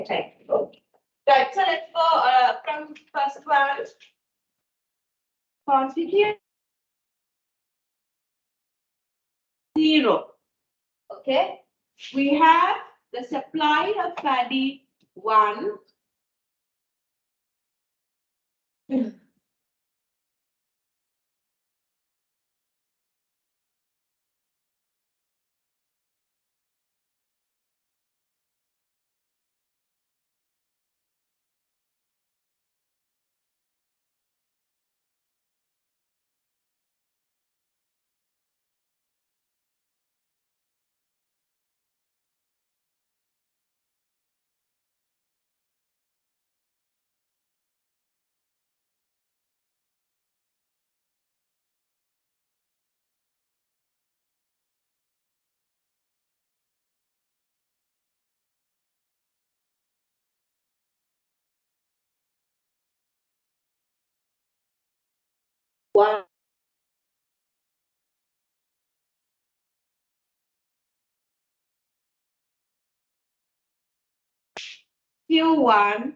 Okay. Right, so let's go from first one. Constituent 0. Okay. We have the supply of paddy 1. One. Q1,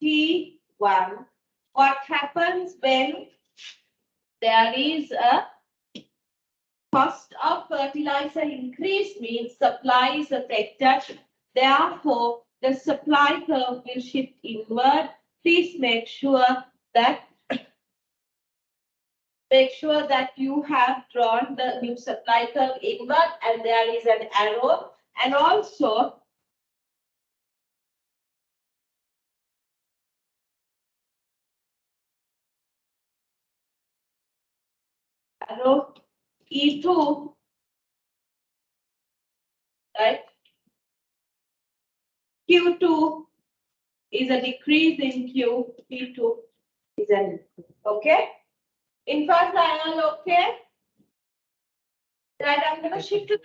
T1. What happens when there is a cost of fertilizer increase means supply is affected. Therefore, the supply curve will shift inward. Please make sure that you have drawn the new supply curve inward and there is an arrow, and also arrow E2, right? Q2 is a decrease in Q, P2 is an increase. Okay? In first triangle, okay? Right, I'm going to shift to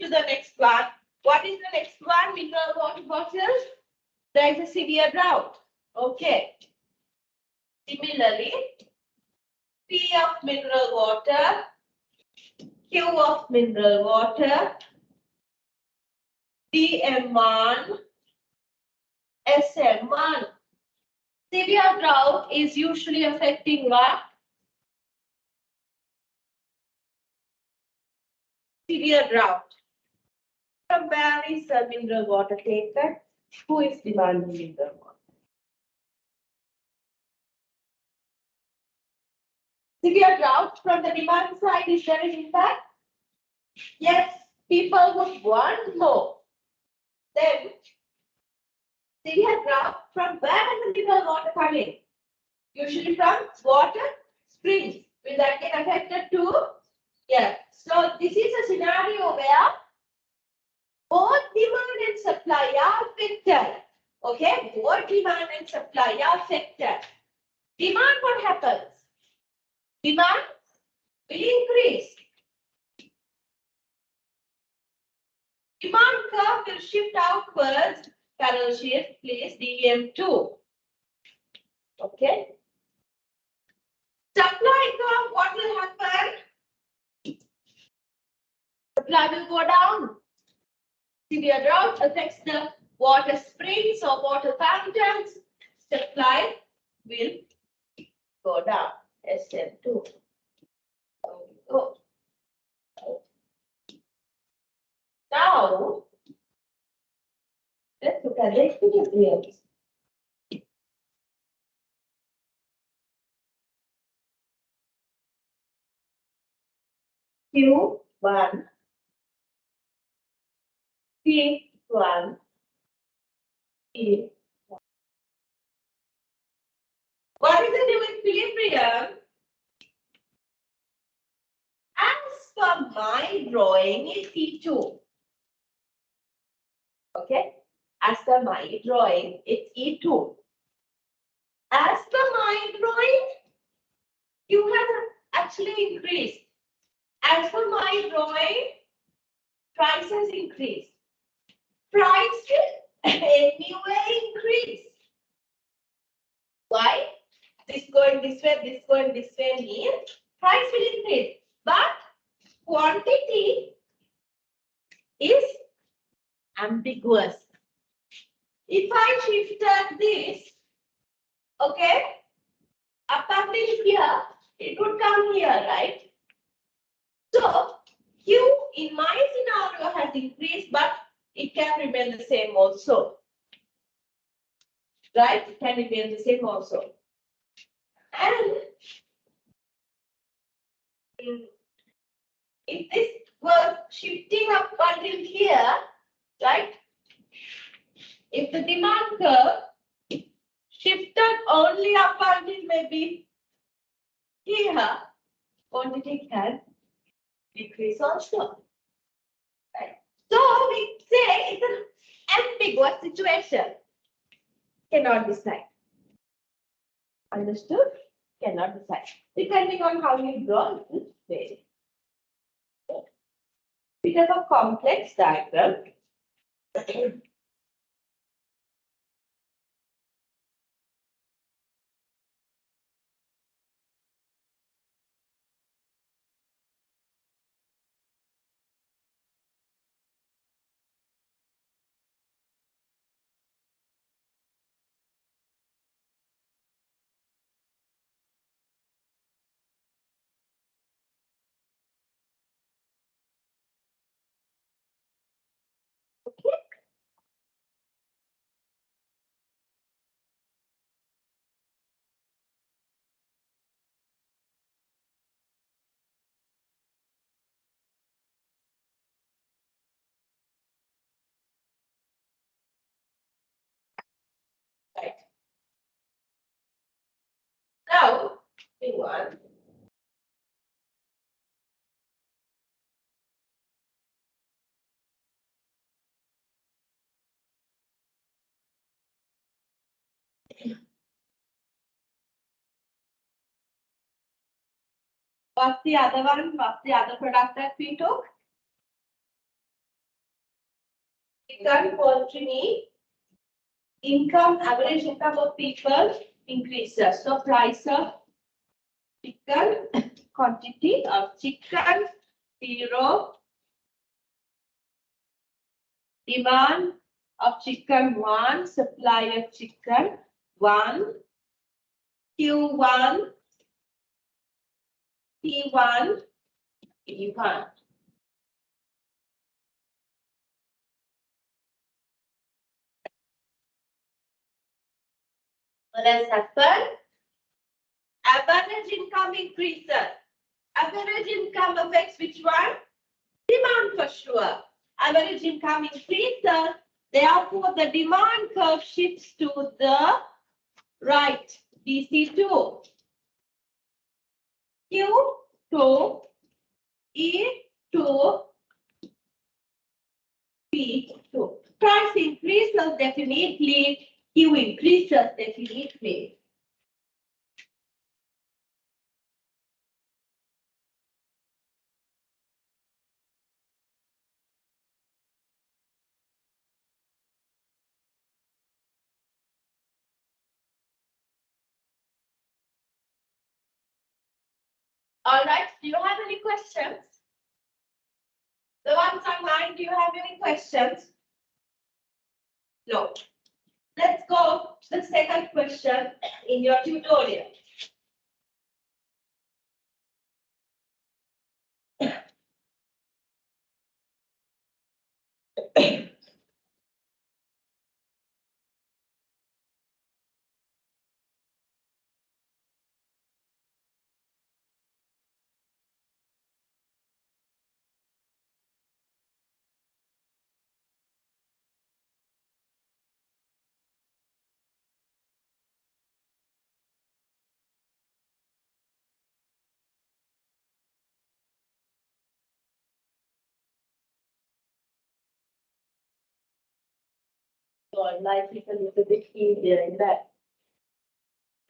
the next one. What is the next one? Mineral water bottles. There is a severe drought. Okay. Similarly, P of mineral water, Q of mineral water, DM1, SM1. Severe drought is usually affecting what? Severe drought. From where is the mineral water taken? Who is demanding mineral water? Severe drought from the demand side, is there an impact? Yes, people would want more. Then, severe drought, from where does the mineral water coming? Usually from water springs. Will that get affected too? Yeah. So this is a scenario where both demand and supply are affected. Okay, both demand and supply are affected. Demand, what happens? Demand will increase. Demand curve will shift outwards. Parallel shift, please, DM2. Okay. Supply curve, what will happen? Supply will go down. Severe drought affects the water springs or water fountains. Supply will go down. SM2. Go. Now, let's look at the equilibriums. Q1, P1, P1. What is the new equilibrium? As per my drawing, is E2. Okay? As per my drawing, it's E2. As per my drawing, you have actually increased. As per my drawing, price has increased. Price will anyway increase. Why? This going this way means price will increase. But quantity is ambiguous. If I shifted this, okay, up until here, it would come here, right? So Q in my scenario has increased, but it can remain the same also. Right? It can remain the same also. And if this was shifting up until here, right? If the demand curve shifted only up until maybe here, quantity can decrease also. Right? So we say it's an ambiguous situation. Cannot decide. Understood? Cannot decide. Depending on how you draw it, will vary. Bit of a complex diagram. Okay. Right. Now, thing one. What's the other one? What's the other product that we took? Income poultry income, average income of people increases. So price of chicken, quantity of chicken, 0, demand of chicken 1, supply of chicken 1, Q1, T1, E1. What has happened? Average income increases. Average income affects which one? Demand for sure. Average income increases. Therefore, the demand curve shifts to the right. DC2. Q2, E2, P2. Price increases definitely. Q increases definitely. All right. Do you have any questions? The ones online, do you have any questions? No. Let's go to the second question in your tutorial. So I like it a little bit easier in that.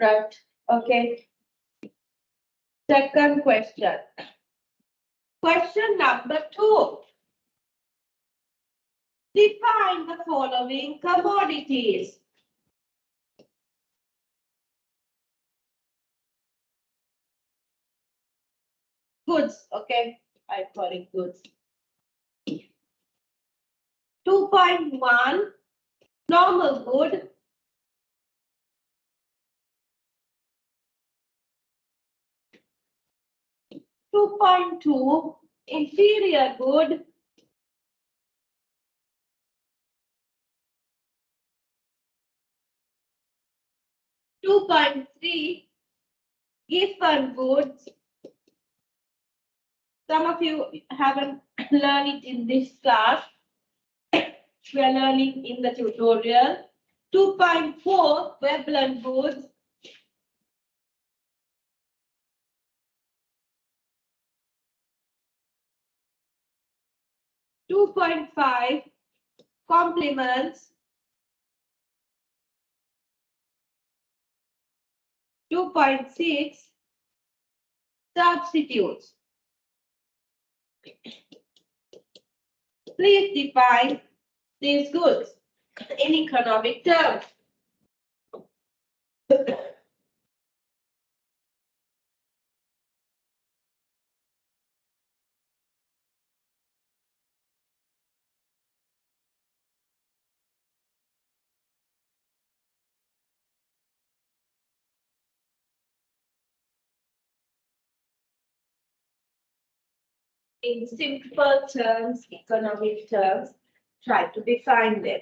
Right. Okay. Second question. Question number 2. Define the following commodities. Goods, okay. I call it goods. 2.1 normal good. 2.2 inferior good. 2.3 given goods. Some of you haven't learned it in this class. We are learning in the tutorial. 2.4 Veblen goods. 2.5 complements. 2.6 substitutes. Please define these goods in economic terms. In simple terms, economic terms, try to define them.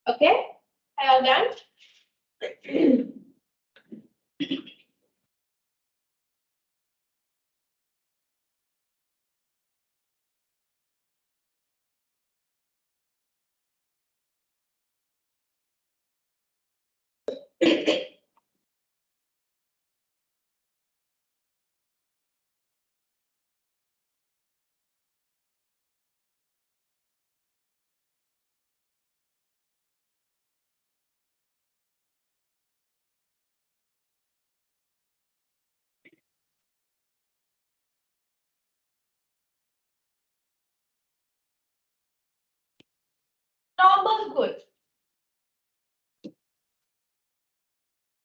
Okay, I all done? Normal good.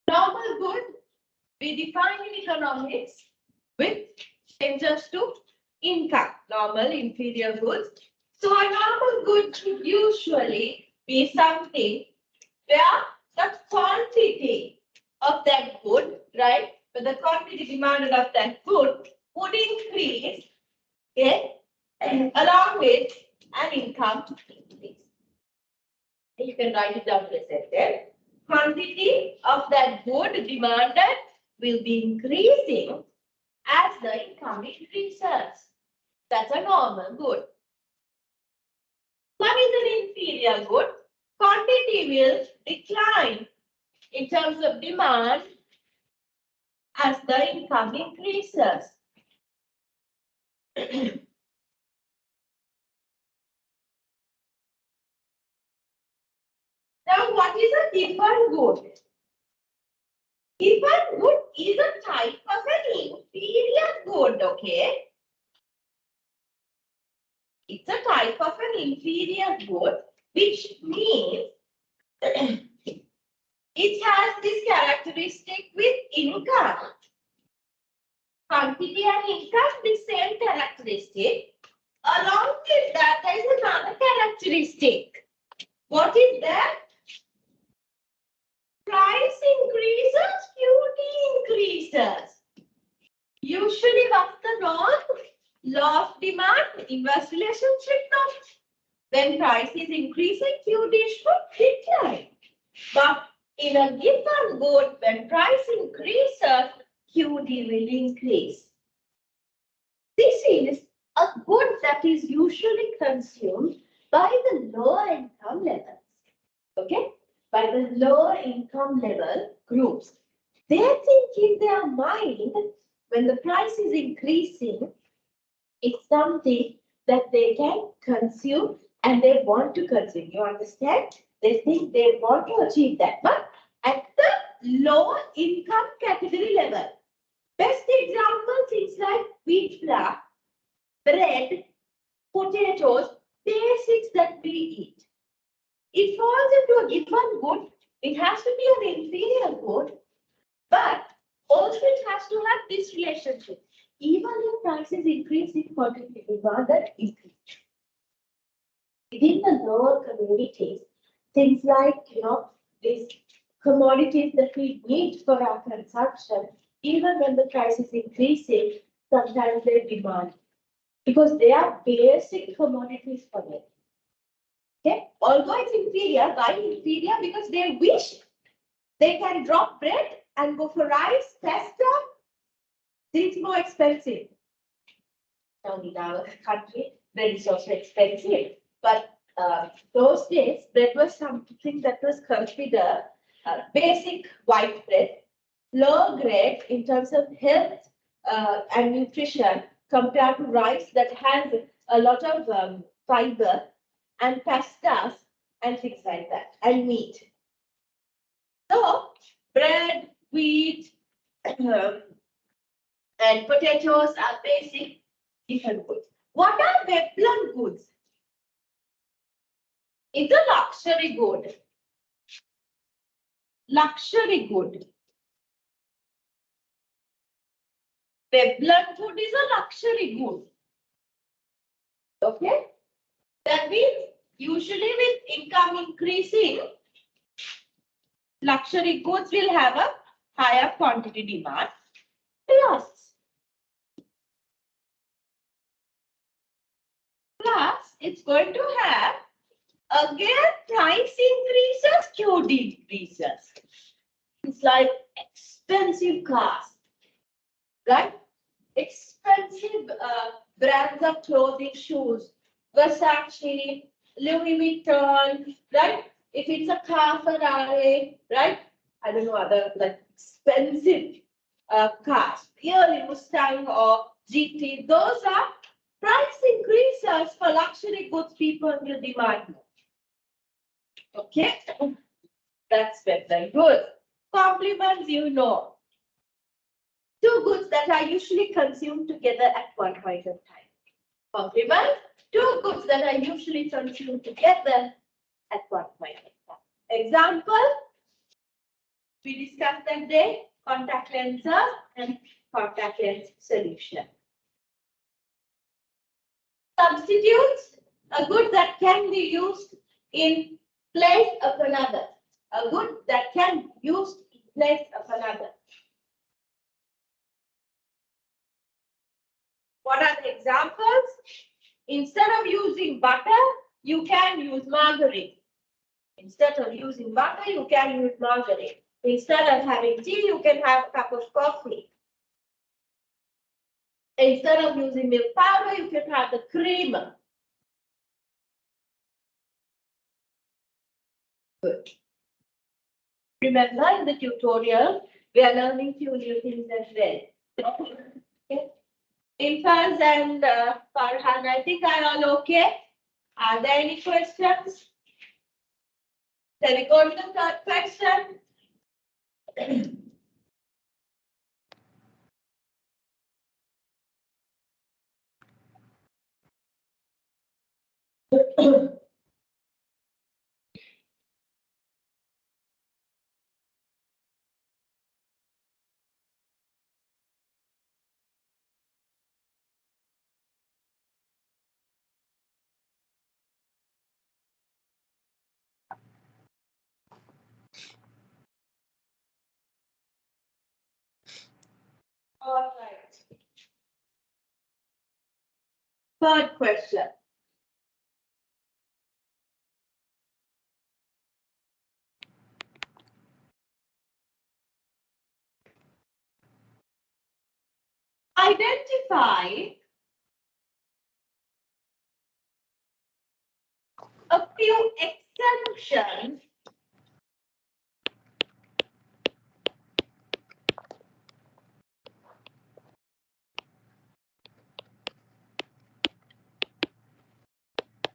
Normal good, we define in economics with changes to income, normal inferior goods. So a normal good should usually be something where the quantity of that good, right? But the quantity demanded of that good would increase, okay, along with an income increase. You can write it down for a second. Quantity of that good demanded will be increasing as the income increases. That's a normal good. What is an inferior good? Quantity will decline in terms of demand as the income increases. Now, what is a given good? Given good is a type of an inferior good, okay? It's a type of an inferior good, which means it has this characteristic with income. Quantity and income, the same characteristic. Along with that, there is another characteristic. What is that? Price increases, QT increases. Usually, what's the norm? Law of demand, inverse relationship norm. When price is increasing, QT should decline. But in a given good, when price increases, QT will increase. This is a good that is usually consumed by the lower income levels. Okay? By the lower income level groups. They think in their mind, when the price is increasing, it's something that they can consume and they want to consume. You understand? They think they want to achieve that. But at the lower income category level, best example, things like wheat flour, bread, potatoes, basics that we eat. It falls into a given good. It has to be an inferior good, but also it has to have this relationship. Even if prices increase in quantity, demand that increase. Within the lower communities, things like, these commodities that we need for our consumption, even when the price is increasing, sometimes they demand. Because they are basic commodities for them. Okay? Although it's inferior, why inferior? Because they wish they can drop bread and go for rice, pasta. It's more expensive. Now in our country, bread is also expensive. But those days, bread was something that was considered basic white bread, low grade in terms of health and nutrition compared to rice that has a lot of fiber and pastas and things like that, and meat. So, bread, wheat, and potatoes are basic different goods. What are Veblen goods? It's a luxury good. Luxury good. Veblen good is a luxury good. Okay? That means usually with income increasing, luxury goods will have a higher quantity demand. Plus, it's going to have again price increases, Q decreases. It's like expensive cars, right? Expensive brands of clothing, shoes, Versace, Louis Vuitton, right? If it's a car, Ferrari, right? I don't know, other like expensive cars, really Mustang or GT, those are price increases for luxury goods people will demand. Okay, that's very good. Compliments, two goods that are usually consumed together at one point of time. Compliments, two goods that are usually consumed together at one point of time. Example, We discussed that day, contact lenses and contact lens solution. Substitutes, a good that can be used in place of another. A good that can be used in place of another. What are the examples? Instead of using butter, you can use margarine. Instead of using butter, you can use margarine. Instead of having tea, you can have a cup of coffee. Instead of using milk powder, you can have the creamer. Good. Remember, in the tutorial, we are learning few new things as well. Okay. Infants and Farhan, I think are all okay. Are there any questions? Shall we go to the third question? All right. Third question. Identify a few exemptions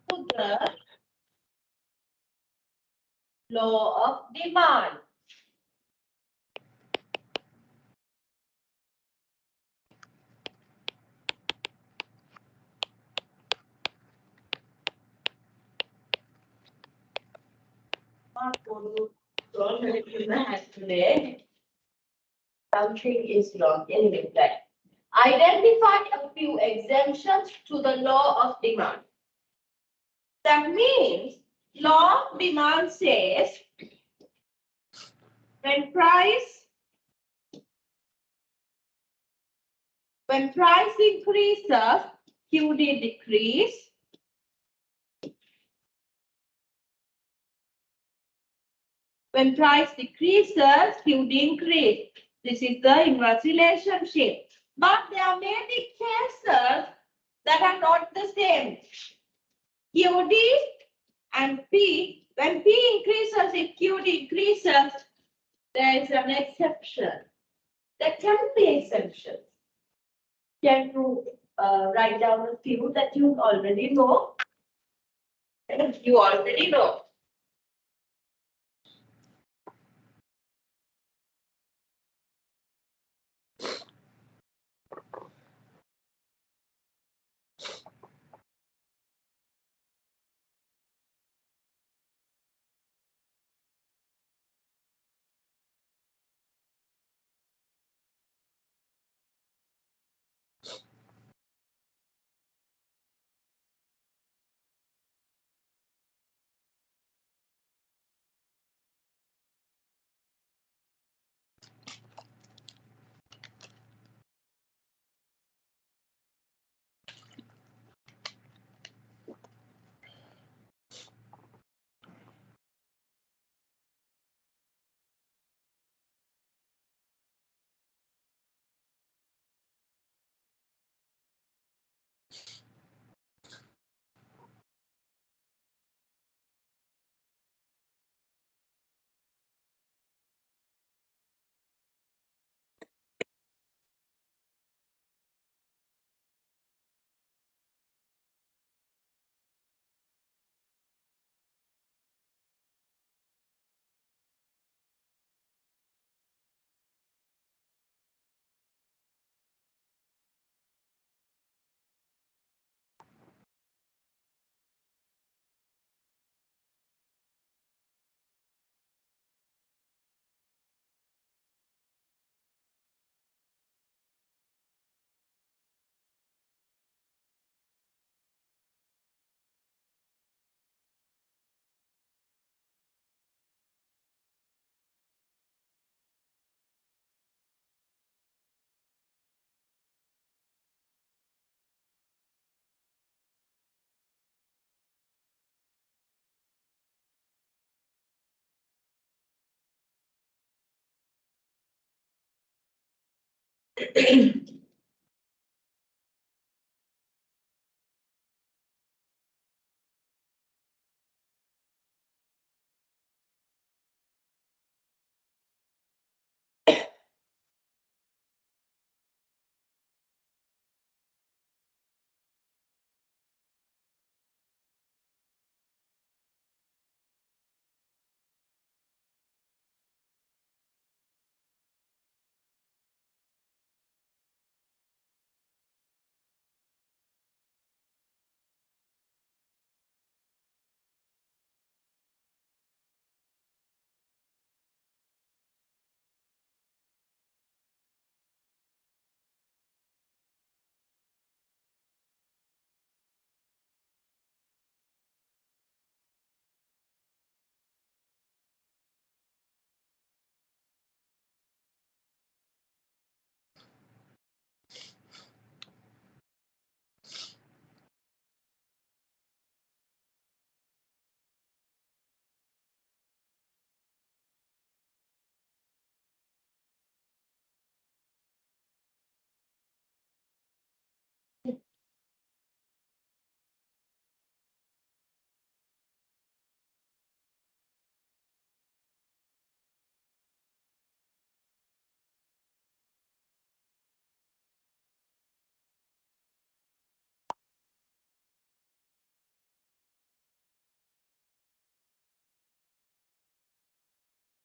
to the law of demand. Today, something is wrong. Anyway, right. Identify a few exemptions to the law of demand. That means law of demand says when price increases, QD decrease. When price decreases, QD increase. This is the inverse relationship. But there may be cases that are not the same. QD and P, when P increases, if QD increases, there is an exception. There can be exceptions. Can you write down a few that you already know? You already know.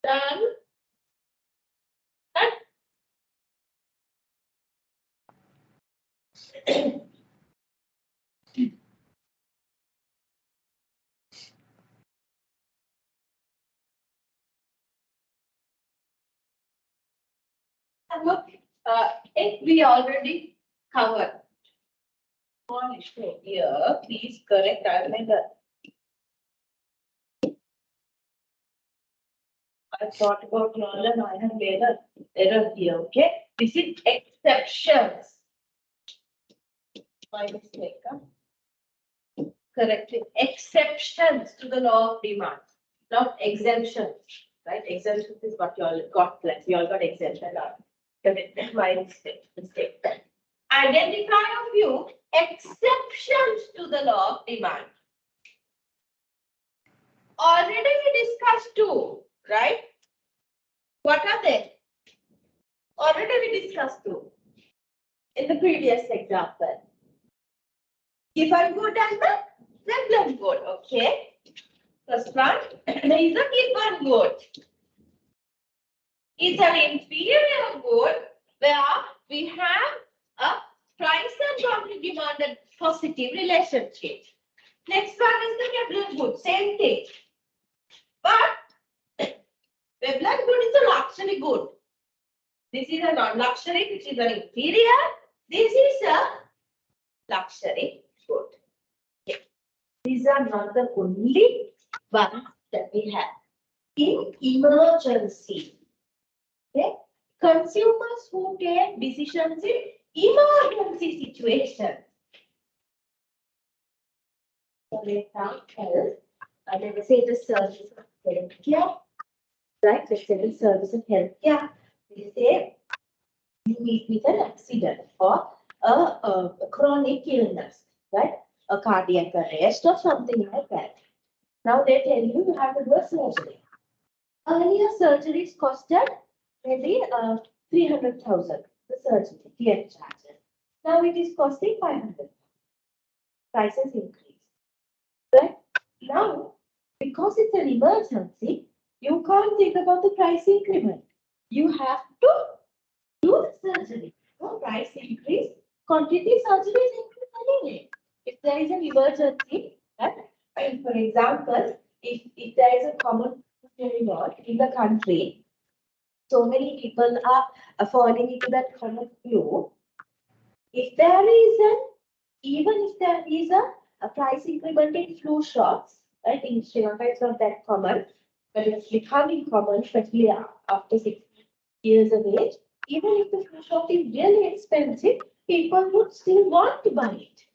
Done. Look, if we already covered one issue here, please correct. I mean, I thought about y'all and I have made an error here. Okay, this is exceptions. My mistake. Huh? Correcting exceptions to the law of demand, not exemptions. Right? Exemptions is what you all got. Like you all got exemption. Correct. My mistake. Identify a few exceptions to the law of demand. Already we discussed two, right? What are they? Already we discussed two in the previous example. Given good and the regular good. Okay. First one, there is a given good. It's an inferior good where we have a price and quantity demanded positive relationship. Next one is the regular good, same thing. But regular good is a luxury good. This is a non-luxury, which is an inferior. This is a luxury good. Okay. These are not the only ones that we have. In emergency, okay, consumers who take decisions in emergency situations. For example, let us say the service of healthcare, right? Let's say the service of healthcare. We say you meet with an accident or a chronic illness, right? A cardiac arrest or something like that. Now they tell you you have to do a surgery. Earlier surgeries costed maybe 300,000. The surgery, theatre charges. Now it is costing 500. Prices increase. Right? Now, because it's an emergency, you can't think about the price increment. You have to do the surgery. So price increase, quantity surgery is increased anyway. If there is an emergency, right? And for example, if there is a common flu in the country, so many people are falling into that common flu. If there is even if there is a price increment in flu shots, right? In Sri Lanka, it's not that common, but it's becoming common, especially after 6 years of age. Even if the flu shot is really expensive, people would still want to buy it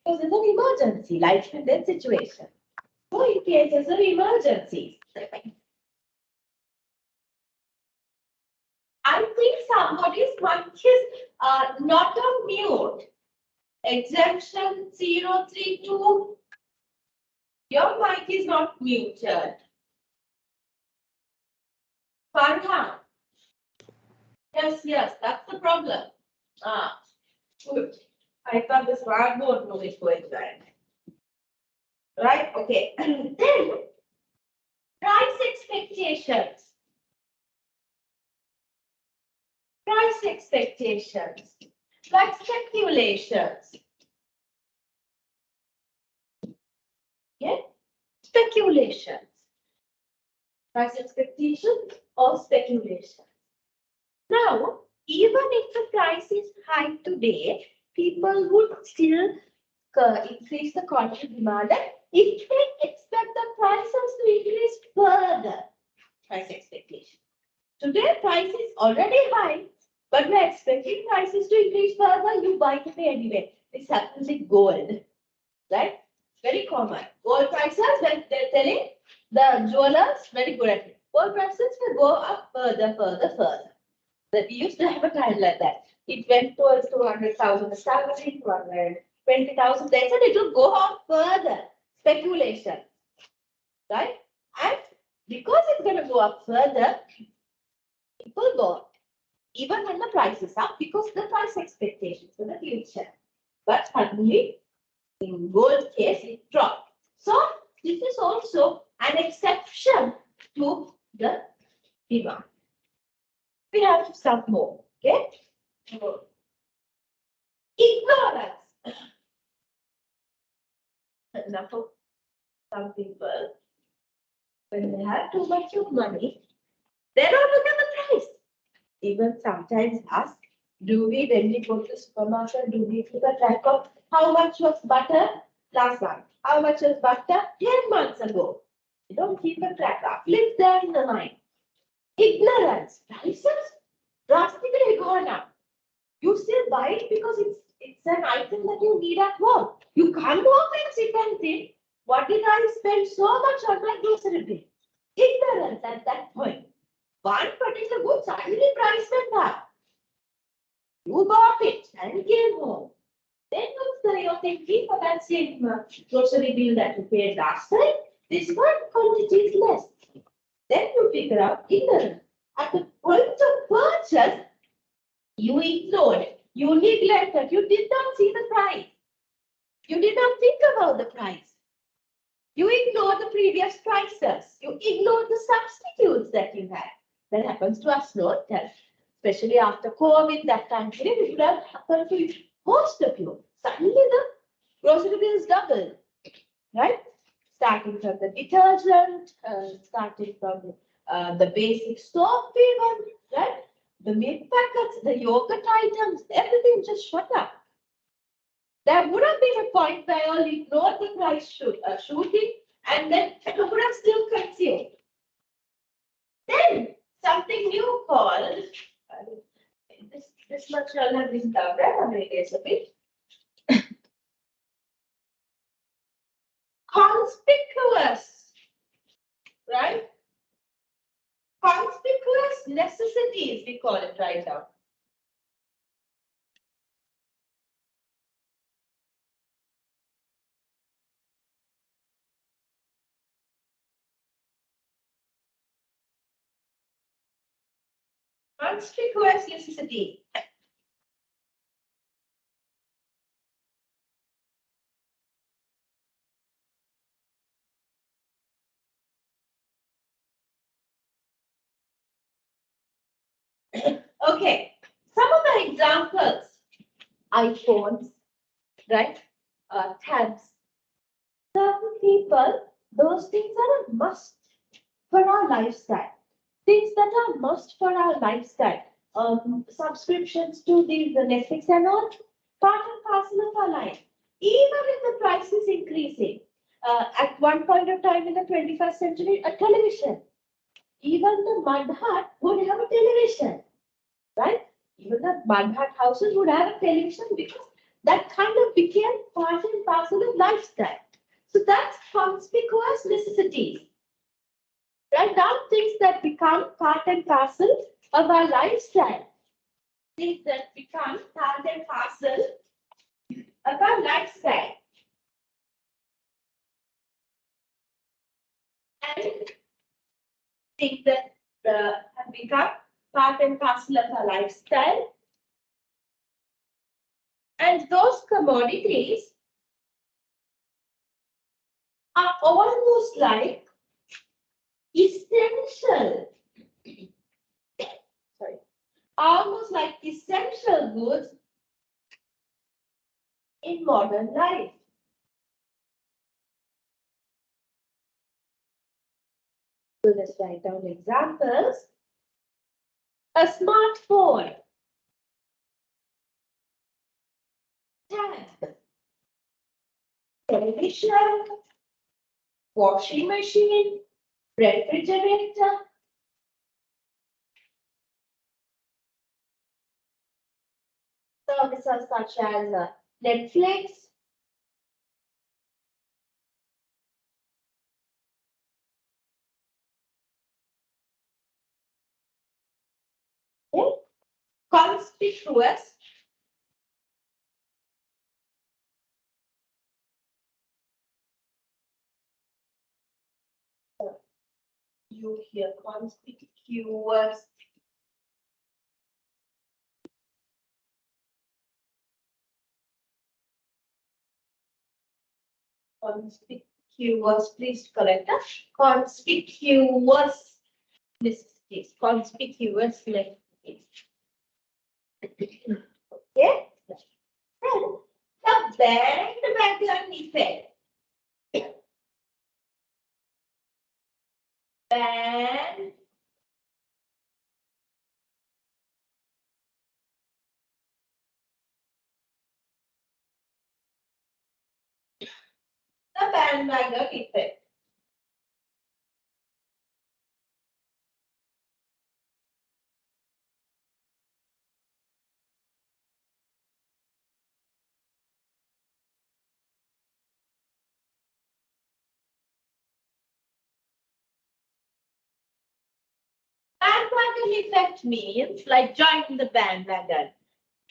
because it's an emergency, life and death situation. So in cases of emergencies, I think somebody's mic is Not on mute. Exemption 032. Your mic is not muted. Farhan. Yes, that's the problem. Good. I thought the smart board was going bad. Right? Okay. Then, price expectations. Price expectations. Like speculations. Yeah? Speculations. Price expectations or speculations. Now, even if the price is high today, people would still increase the quantity demanded if they expect the prices to increase further. Price expectation. Today, price is already high, but we're expecting prices to increase further. You buy today anyway. This happens with gold, right? Very common. Gold prices, when they're telling the jewelers, very good at it. Gold prices will go up further. That we used to have a time like that. It went towards 200,000 salary, 220,000. They said it will go up further. Speculation, right? And because it's going to go up further, people go even when the price is up because the price expectations for the future. But suddenly, in gold case, it dropped. So this is also an exception to the demand. We have some more. Okay. Ignorance. Now, some people, when they have too much of money, they don't look at the price. Even sometimes ask, when we go to the supermarket, do we keep a track of how much was butter last month? How much was butter 10 months ago? You don't keep a track of. Live there in the mind. Ignorance. Prices drastically gone up. You still buy it because it's an item that you need at home. You can't go home and sit and think, what did I spend so much on my grocery bill? Ignorance at that point. One particular good suddenly price went up. You bought it and came home. Then you're thinking for that same grocery bill that you paid last time, this one quantity is less. Then you figure out ignorance. At the point of purchase, you ignored, you neglected, you did not see the price. You did not think about the price. You ignored the previous prices. You ignored the substitutes that you had. That happens to us, not especially after COVID, that time period, it would have happened to most of you. Suddenly the grocery bills doubled, right? Starting from the detergent, starting from the basic soap even, right? The milk packets, the yogurt items, everything just shot up. There would have been a point where you all ignored the price shooting and then you would have still consumed. Then something new called, this much all have been covered, I'm going to erase a bit. Conspicuous, right? Conspicuous necessities, we call it right now. Conspicuous necessity. Okay, some of the examples, iPhones, right? Tabs. Certain people, those things are a must for our lifestyle. Things that are must for our lifestyle. Subscriptions to the Netflix and all, part and parcel of our life. Even if the price is increasing, at one point of time in the 21st century, a television. Even the mud hut would have a television, right? Even the mud hut houses would have a television because that kind of became part and parcel of lifestyle. So that's conspicuous necessities. Right now, things that become part and parcel of our lifestyle. things that become part and parcel of our lifestyle. And things that have become part and parcel of our lifestyle. And those commodities are almost like essential, almost like essential goods in modern life. So let's write down examples. A smartphone, tab, television, washing machine, refrigerator, services such as Netflix, conspicuous, you hear conspicuous, conspicuous, please correct us, conspicuous, this is conspicuous, okay. And the bandwagon effect. Band the bandwagon effect. Bandwagon effect means like joining the bandwagon.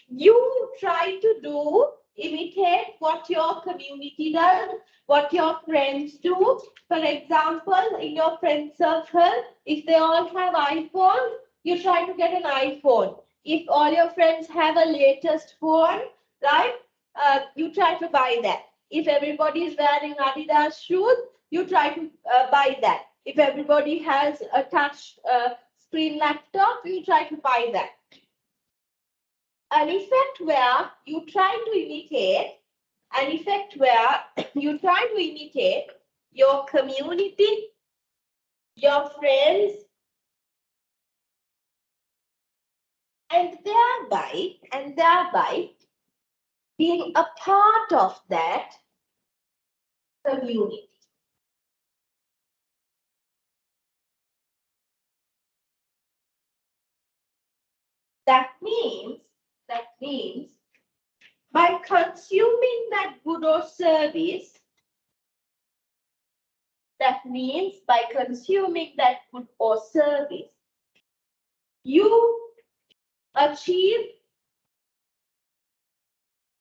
You try to imitate what your community does, what your friends do. For example, in your friend circle, if they all have iPhone, you try to get an iPhone. If all your friends have a latest phone, right, you try to buy that. If everybody is wearing Adidas shoes, you try to buy that. If everybody has a touch screen laptop, you try to buy that. An effect where you try to imitate your community, your friends, and thereby being a part of that community. That means by consuming that good or service, you achieve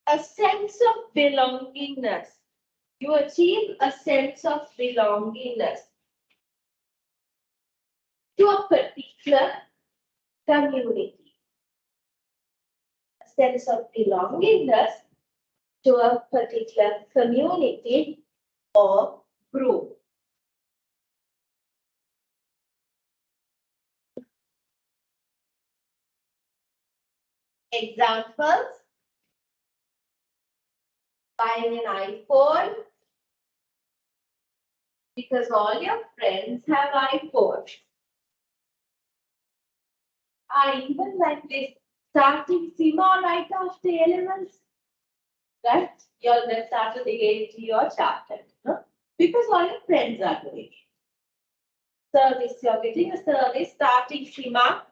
a sense of belongingness. You achieve a sense of belongingness to a particular community. A sense of belongingness to a particular community or group. Examples: buying an iPhone because all your friends have iPhones. I even like this starting SEMA right after A-levels. Right? You're then started the AT or chartered. Huh? Because all your friends are doing it. Service, you're getting a service starting SEMA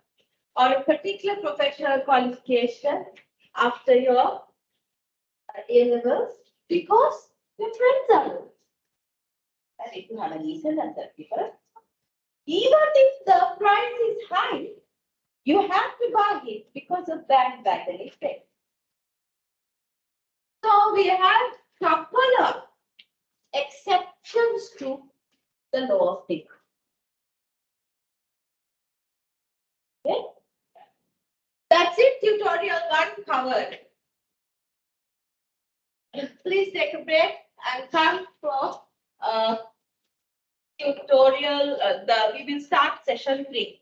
or a particular professional qualification after your A-levels because your friends are doing it. And if you have a reason, that's different. Even if the price is high, You have to buy it because of bandwagon effect. So we have couple of exceptions to the law of demand. Okay. That's it, tutorial 1 covered. Please take a break and come for tutorial. We will start session 3.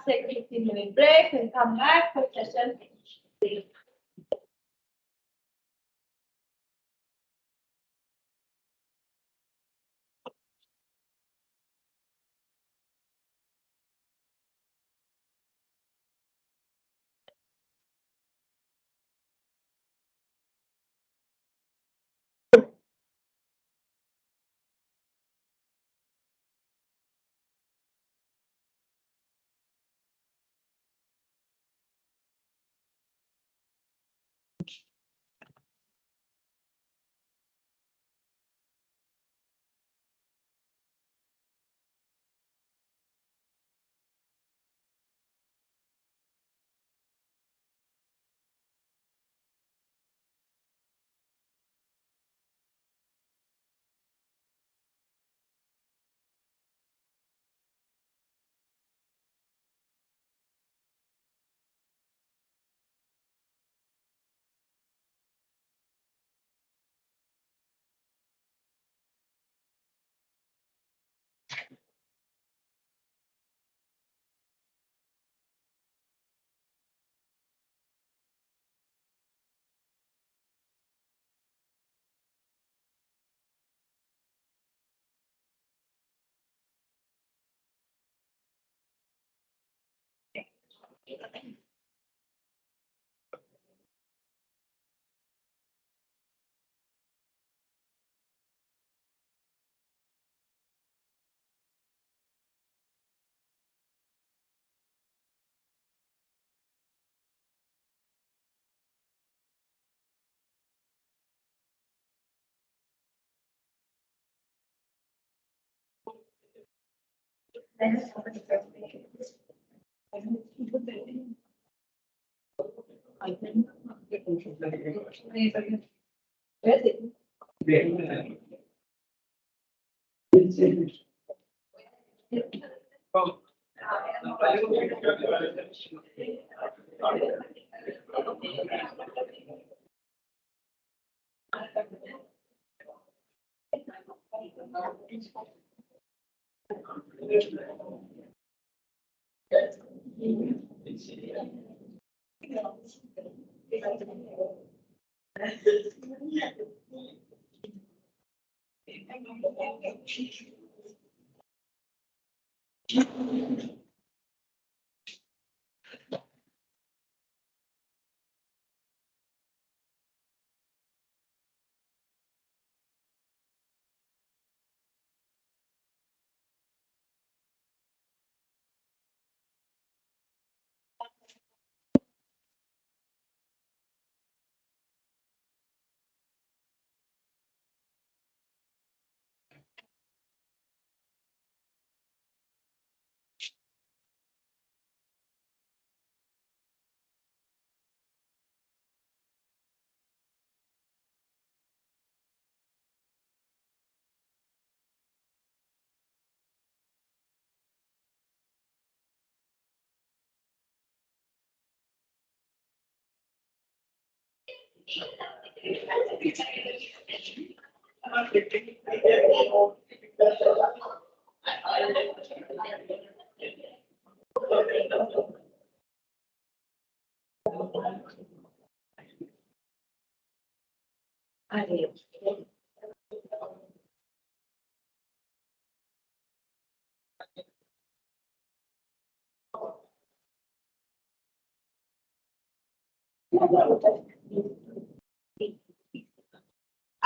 Take a 15-minute break and come back for session 3.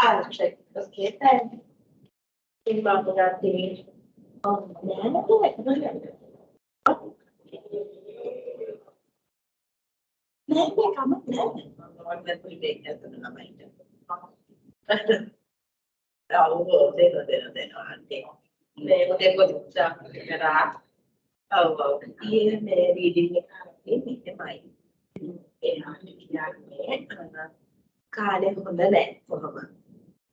I'll check. Okay, then. In Bangladesh. නෑ කමක් නෑ. මම පොඩි break එකක් දුන්නා මයින්ට. දෙනවා අන්ටි. මේ උදේ පොඩි උත්සාහ කරා. ඔව් ඊයේ මේ රීඩින් එක හරියට මෙහෙමයි. එයාට කියන්නේ කාලේ හොඳ නෑ කොහොම.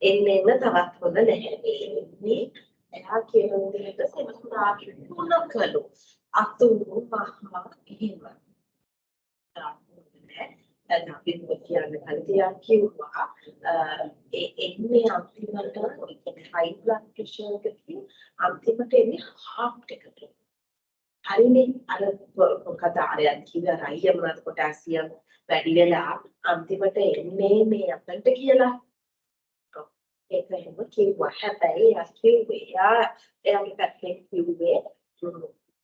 එන්න තවත් හොඳ නැහැ මේ. එයා කියන විදිහට සෙනසුරාගේ තුනකලු අතුරු මහා එහෙම. දැන් අපි කියන්නේ කල්තියක් කිව්වා එන්නේ අන්තිමට හයි බ්ලඩ් ප්‍රෙෂර් එකකින් අන්තිමට එන්නේ හાર્ට් එකට. හරිනේ අර මොකද ආරයන් කිව්වා රයිය මොනවද පොටෑසියම් වැඩි වෙලා අන්තිමට එන්නේ මේ අපිට කියලා. ඒක එහෙම කිව්වා. හැබැයි එයා කිව්වේ එයාගේ පැත්තෙන් කිව්වේ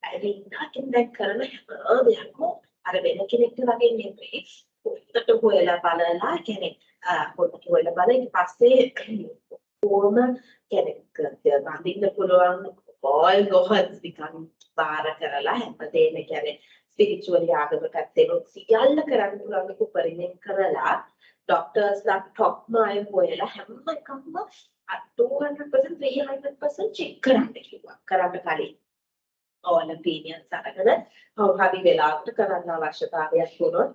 ඇලින්නාකින් දැන් කරන හැම දෙයක්ම අර වෙන කෙනෙක්ට වගේ නෙමෙයි. පොත්තට හොයලා බලලා කියන්නේ පොත්තට හොයලා බලලා ඊට පස්සේ කොහොම කියන්නේ බඳින්න පුළුවන් all gods නිකන් බාර කරලා හැමදේම කියන්නේ ස්පිරිචුවලි ආගම පැත්තෙන් සියල්ල කරන්න පුළුවන් උපරිමයෙන් කරලා ඩොක්ටර්ස්ලා ටොප්ම අය හොයලා හැම එකක්ම 200% 300% චෙක් කරන්න කිව්වා කරන්න කලින් ඕන ඔපිනියන්ස් අරගෙන හරි වෙලාවට කරන්න අවශ්‍යතාවයක් වුණොත්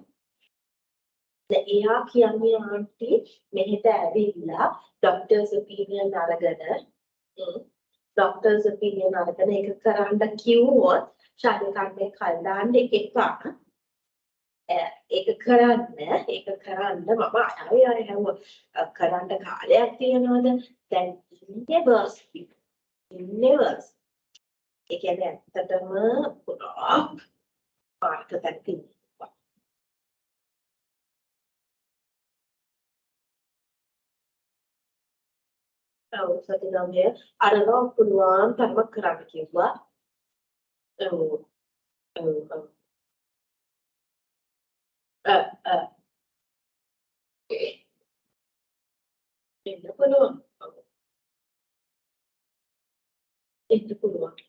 එයා කියන්නේ ආන්ටි මෙහෙට ඇවිල්ලා ඩොක්ටර්ස් ඔපිනියන් අරගෙන ඒක කරන්න කිව්වොත් ශාරීරික කල් දාන්න එපා. ඒක කරන්න මම ආයෙ කරන්න කාලයක් තියනවාද දැන් never ඒ කියන්නේ ඇත්තටම පුරාක් පාර්ක තැක්කිනවා. ඔව් සතිගමයේ අරනවා පුළුවන් තරම කරන්න කිව්වා. ඔව් ඔව් එන්න පුළුවන්. එන්න පුළුවන්.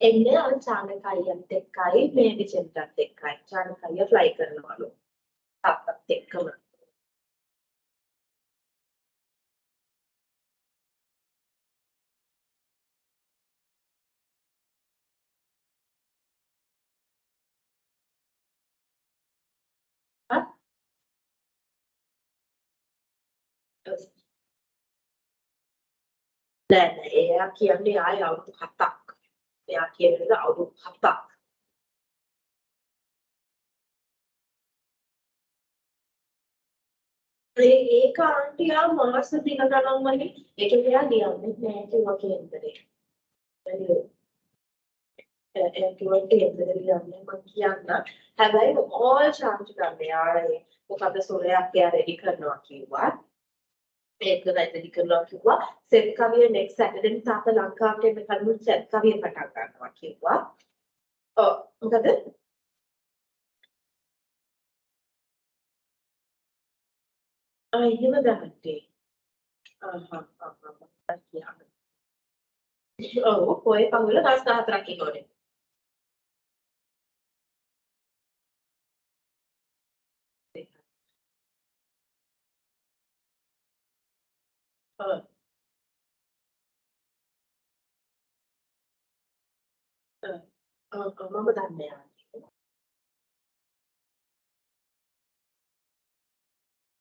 එන්නේ අර චානකයියත් එක්කයි මේ විචෙන්ටත් එක්කයි චානකයිය ෆ්ලයි කරනවලු තාත්තත් එක්කම දැන් එයා කියන්නේ ආය අවුරුදු 7ක්. එයා කියන්නේ අවුරුදු 7ක්. ඒක ආන්ටියා මාස දින ගණන් වලින් ඒක එයා ලියන්නේ නෑ කිව්වා කේන්දරේ. ඒ කිව්වා කේන්දරේ ලියන්නේ මම කියන්න. හැබැයි all chance ගන්න යාරේ මොකද සොරයක් එයා රෙඩි කරනවා කිව්වා. ඒක රෙඩි කරනවා කිව්වා. සෙත් කවිය next Saturday තාත්තා ලංකාවට එන්න කලින් සෙත් කවිය පටන් ගන්නවා කිව්වා. ඔව් මොකද එහෙම දැක්කේ. ඔව් පොයේ පංගුල දවස් 14ක් ඉන්නෝනේ. මම දන්නේ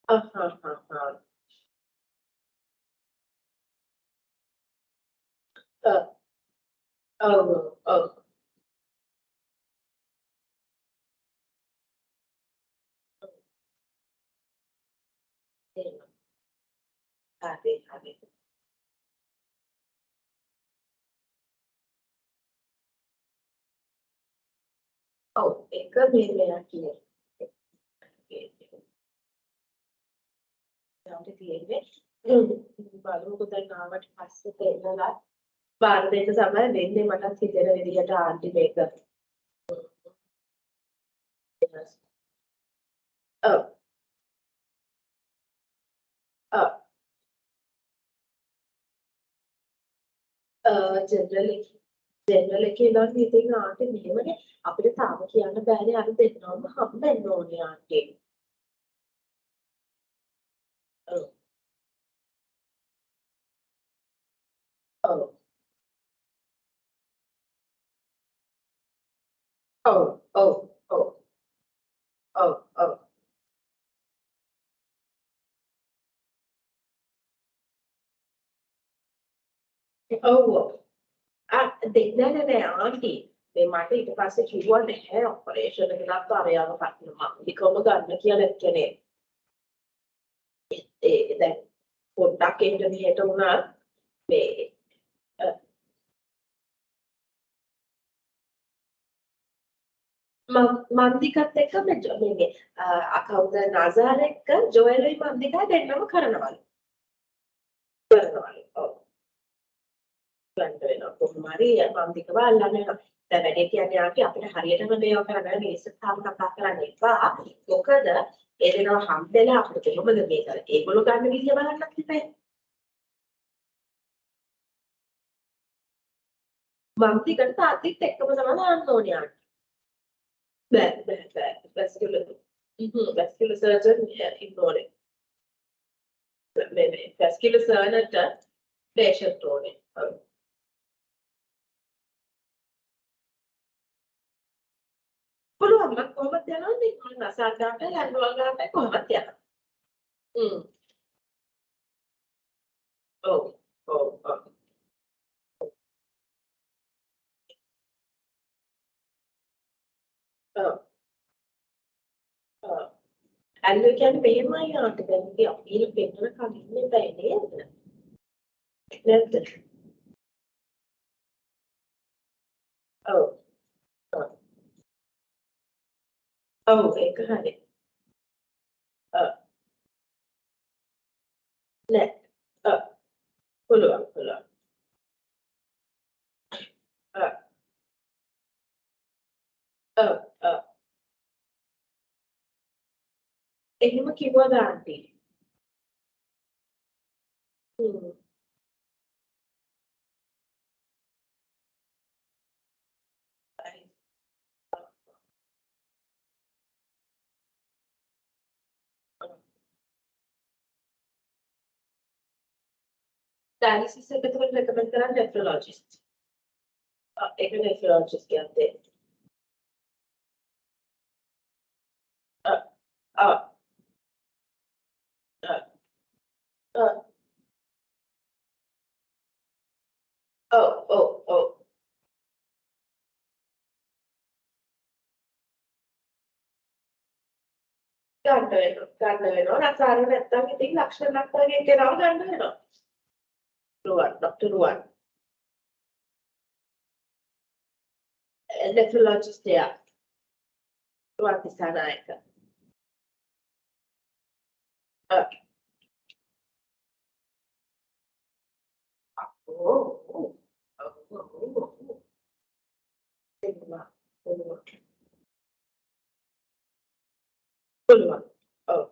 ඔව් හරි ඔව් ඒක මේ වෙලා කියන්නේ යම්ටි තියෙන්නේ බලමුකෝ දැන් ආවට පස්සේ තේරෙනවා භාරතයට තමයි වෙන්නේ මටත් හිතෙන විදිහට ආන්ටි මේක. ඔව්. ඔව්. ජෙනරලි කියනවා ඉතින් ආන්ටි මෙහෙමනේ අපිට තාම කියන්න බෑනේ අර දෙන්නවම හම්බෙන්න ඕනේ ආන්ටි. ඔව්. ඔව්. ඔව්. ඔව්. ඔව්. ඔව්. ඔව්. ඔව්. දෙන්න නෑ ආන්ටි. මේ මට ඊට පස්සේ කිව්වා නැහැ ඔපරේෂන් එකකට අරයාව කටනවා. ඊකම ගන්න කියලා එක්කනේ. දැන් පොඩ්ඩක් එන්න මෙහෙට වුණා මේ මන්දිකත් එක්ක මේ කවුද නසාර එක්ක ජොයලුයි මන්දිකා දෙන්නම කරනවලු. ඔව්. ගන්න වෙනවා කොහොම හරි මන්දිකව අල්ලන්න වෙනවා. දැන් වැඩේ කියන්නේ ආන්ටි අපිට හරියටම මේව කරන්න මේසත් තාම කතා කරන්න එපා. මොකද ඒ දෙනවා හම්බෙලා අපිට කොහොමද මේක ඒගොල්ලෝ ගන්න විදිය බලන්නත් ඉතින්. මන්දිකට තාත්තිත් එක්කම තමයි යන්න ඕනේ ආන්ටි. බෑ. වැස්කියුලර් සර්ජන් ඉන්න ඕනේ. මේ වැස්කියුලර් සර්ජන්ට පේෂන්ට් ඕනේ. ඔව්. පුළුවන් මම කොහොමද යනවන්නේ මම නසාරාට ලැන්ඩෝල්ගාට කොහොමද යනවා. ඔව්. ඔව්. ඔව්. ඔව්. ඔව්. ඇල්ලෝ කියන්නේ මෙහෙමයි ආන්ටි දැන් ඉතින් අපිට පෙන්නන කලින් බෑ නේද? නැද්ද? ඔව්. ඔව්. ඔව් ඒක හරි. ඔව්. නෑ. ඔව්. පුළුවන්. ඔව්. ඔව්. ඔව්. එහෙම කිව්වද ආන්ටි? හ්ම්. හරි. ඔව්. ඩයලිසිස් එක එතකොට රෙකමන්ඩ් කරන්නේ නෙෆ්‍රොලොජිස්ට්. ඒක නෙෆ්‍රොලොජිස්ට් කියන්නේ. ඔව්. ඔව්. ඔව්. ඔව්. ඔව්. ගන්න වෙනවා. නසාර නැත්තම් ඉතින් ලක්ෂණ නැත්තම් එක්කෙනාව ගන්න වෙනවා. ඩොක්ටර් රුවන්. නෙෆ්‍රොලොජිස්ට් එයා. රුවන් දිසානායක. ඔව්. ඔව්. ඔව්. පුළුවන්. පුළුවන්. ඔව්.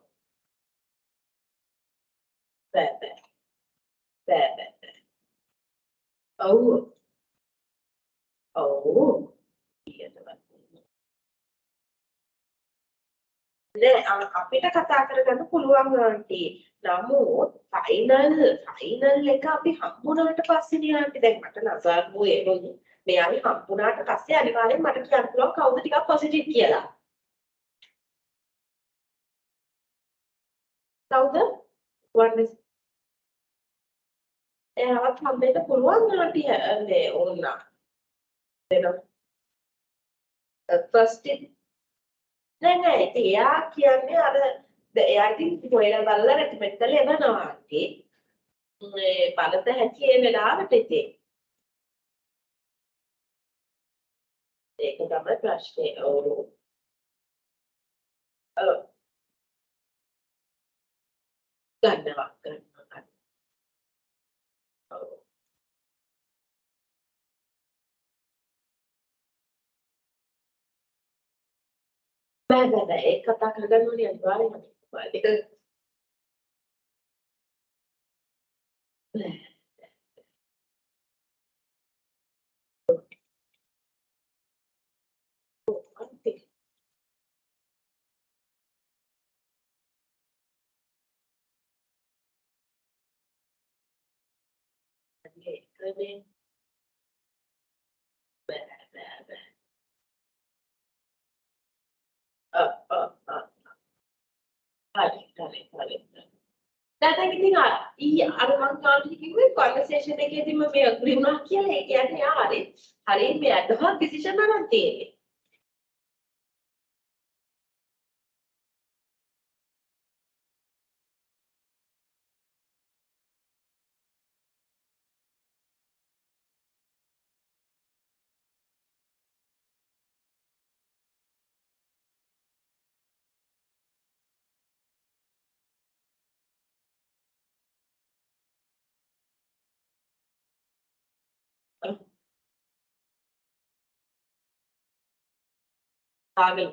බෑ. බෑ. ඔව්. ඔව්. ඊයටවත්. නෑ අපිට කතා කරගන්න පුළුවන් ආන්ටි. නමුත් ෆයිනල් එක අපි හම්බුනාට පස්සේනේ ආන්ටි දැන් මට නසාර්මෝ ඒගොල්ලෝ මෙයාගේ හම්බුනාට පස්සේ අනිවාර්යෙන් මට කියන්න පුළුවන් කවුද ටිකක් පොසිටිව් කියලා. කවුද? වන්ස් එයාවත් හම්බෙන්න පුළුවන් ආන්ටි මේ ඕන්නා. වෙනවා. ෆස්ට් නෑ ඉතින් එයා කියන්නේ අර එයා ඉතින් හොයලා බලලා රෙකමෙන්ඩ් කරලා එවනවා ආන්ටි. මේ බලත හැකි ඒ වෙලාවට ඉතින්. ඒක තමයි ප්‍රශ්නේ. ඔව්. ඔව්. ගන්නවා. ඔව්. බෑ ඒක කතා කරගන්න ඕනේ අනිවාර්යෙන්ම ඒක ඒකනේ බෑ හරි දැන් ඉතින් ඊ අර මං කාන්ටි කිව්වේ කන්වර්සේෂන් එකේදීම මේ අග්‍රී වුණා කියලා ඒ කියන්නේ යා හරි මේ අඩහොක් ඩිසිෂන් අරන් තියෙන්නේ පාගල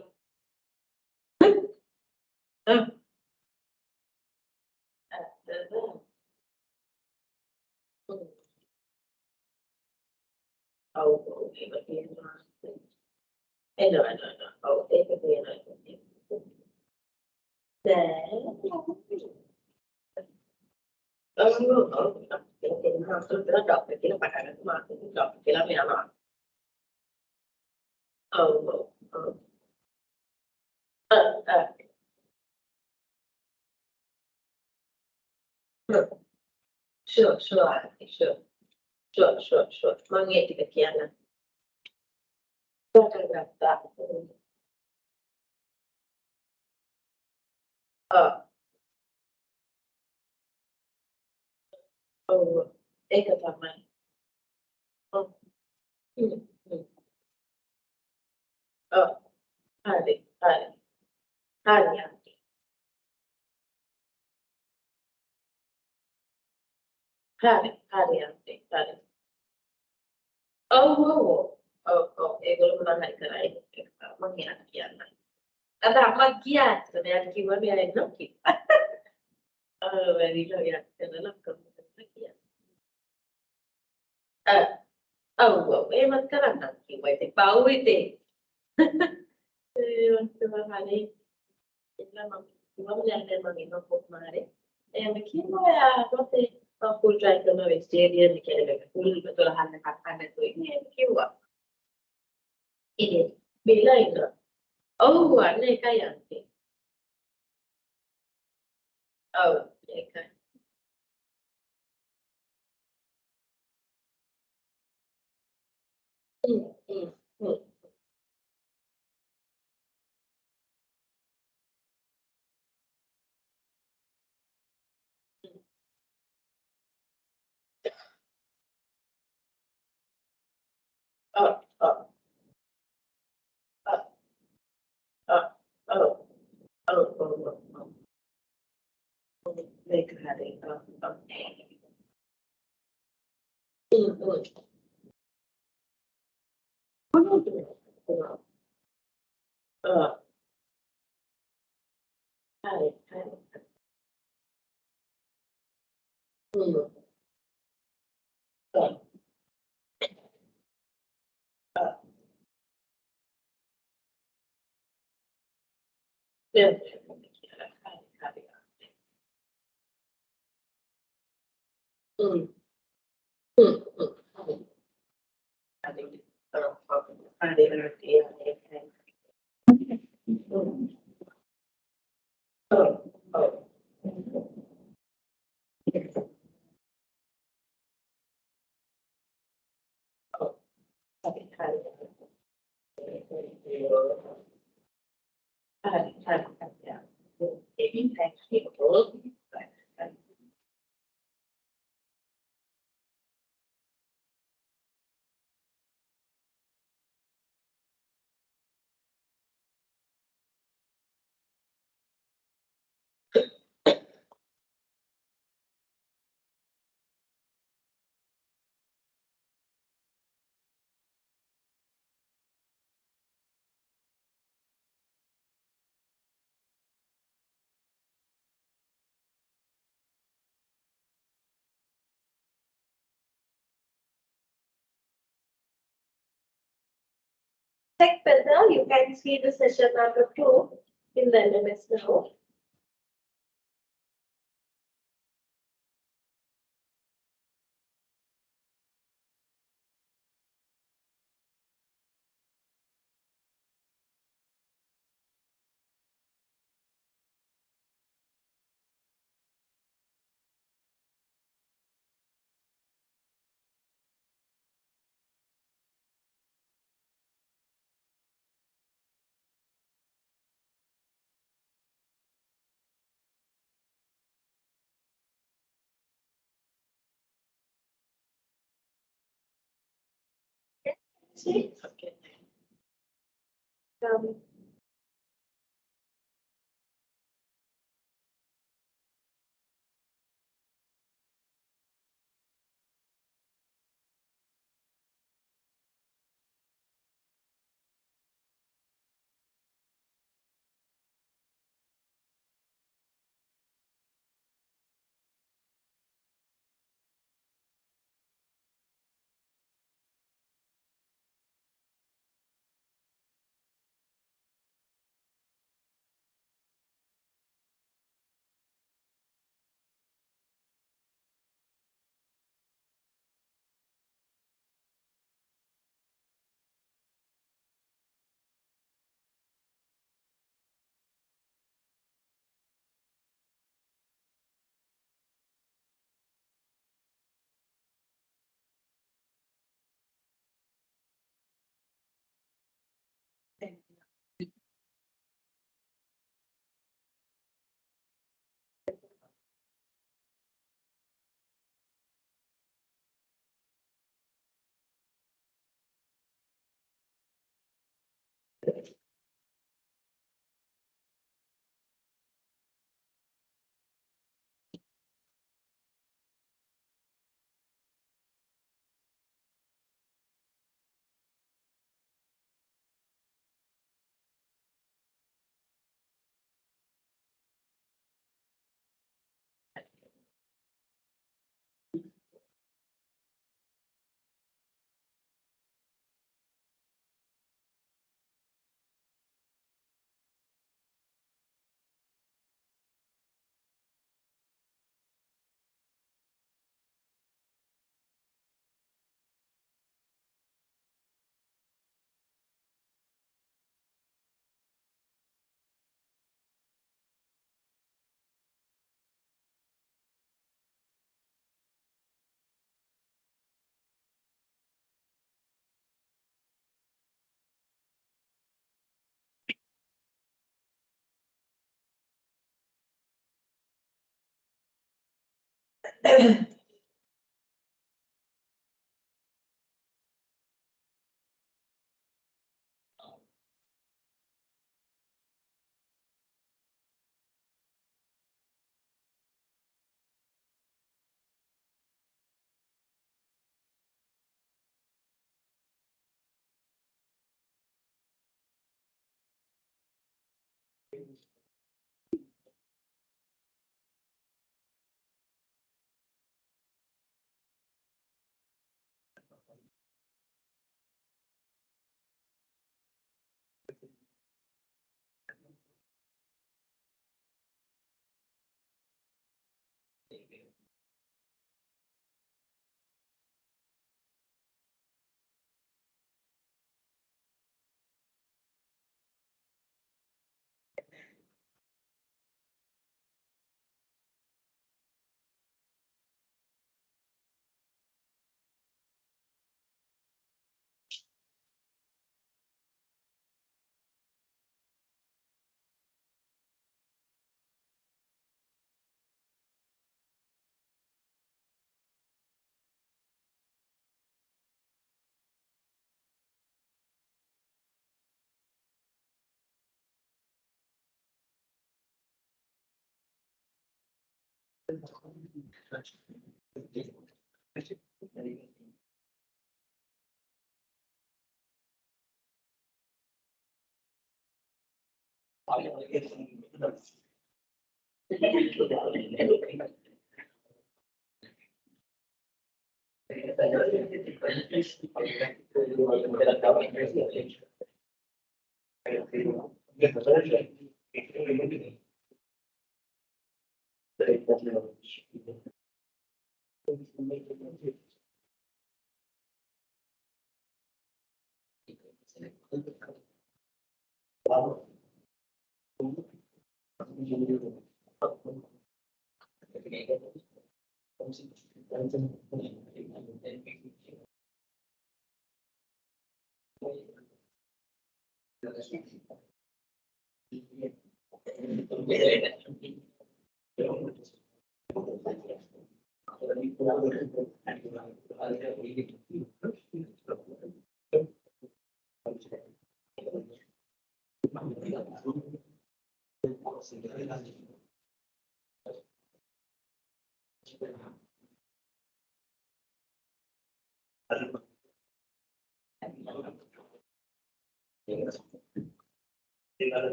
ඔව් ඒක තියෙනවා එනවා ඔව් ඒක තියෙනවා දැන් ඒක මාස්ටර් ඩොක්ටර් කියලා පටන් ගන්න මාස්ටර් ඩොක්ටර් කියලා මෙනවා ඔව් sure මම ඒ ටික කියන්න පටන් ගත්තා ඔව් ඒක තමයි ඔව් හරි අන්ති හරි ඔව් ඒගොල්ලෝ මොනවා හරි කරයි මම කියන්න අද අම්මා ගියා ඇත්තට මෙයාට කිව්වා මෙයා එන්නම් කිව්වා වැඩිලා යන්න කම්පියුටර් කියලා ඔව් ඒවත් කරන්න කිව්වා ඉතින් පව් ඉතින් ඒවත් තමයි ඉන්න මම කිව්වා මම ඉන්න පොත් මාරේ එහෙම කිව්වා යාට full try කරන vegetarian කියලා full 12 එකක් ගන්න නැතුව ඉන්නේ කිව්වා ඉතින් බිලා ඉන්නවා ඔව් අන්න ඒකයි යන්නේ ඔව් ඒකයි මේක හරි check whether you can see the session number 2 in the LMS now. See? Okay.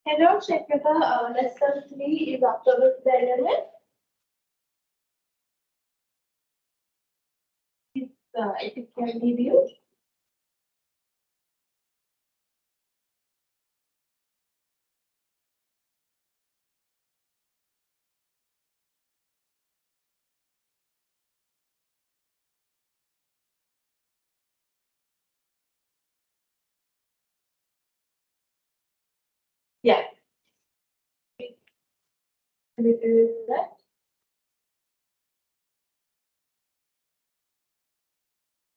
Hello, check whether lesson 3 is afterwards the element. It can be viewed. Yeah. Can you do that?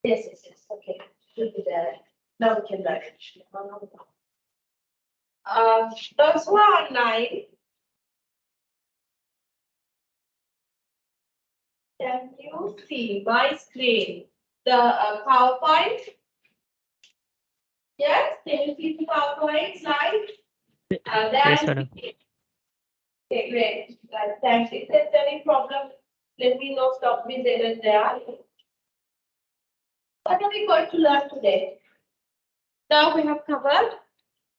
Yes, yes, yes. Okay. Should be there. Now we can write it. Those who are online, can you see my screen? The PowerPoint? Yes, can you see the PowerPoint slide? Yes, madam. Okay, great. Thanks. If there's any problem, let me know. Stop me there and there. What are we going to learn today? Now we have covered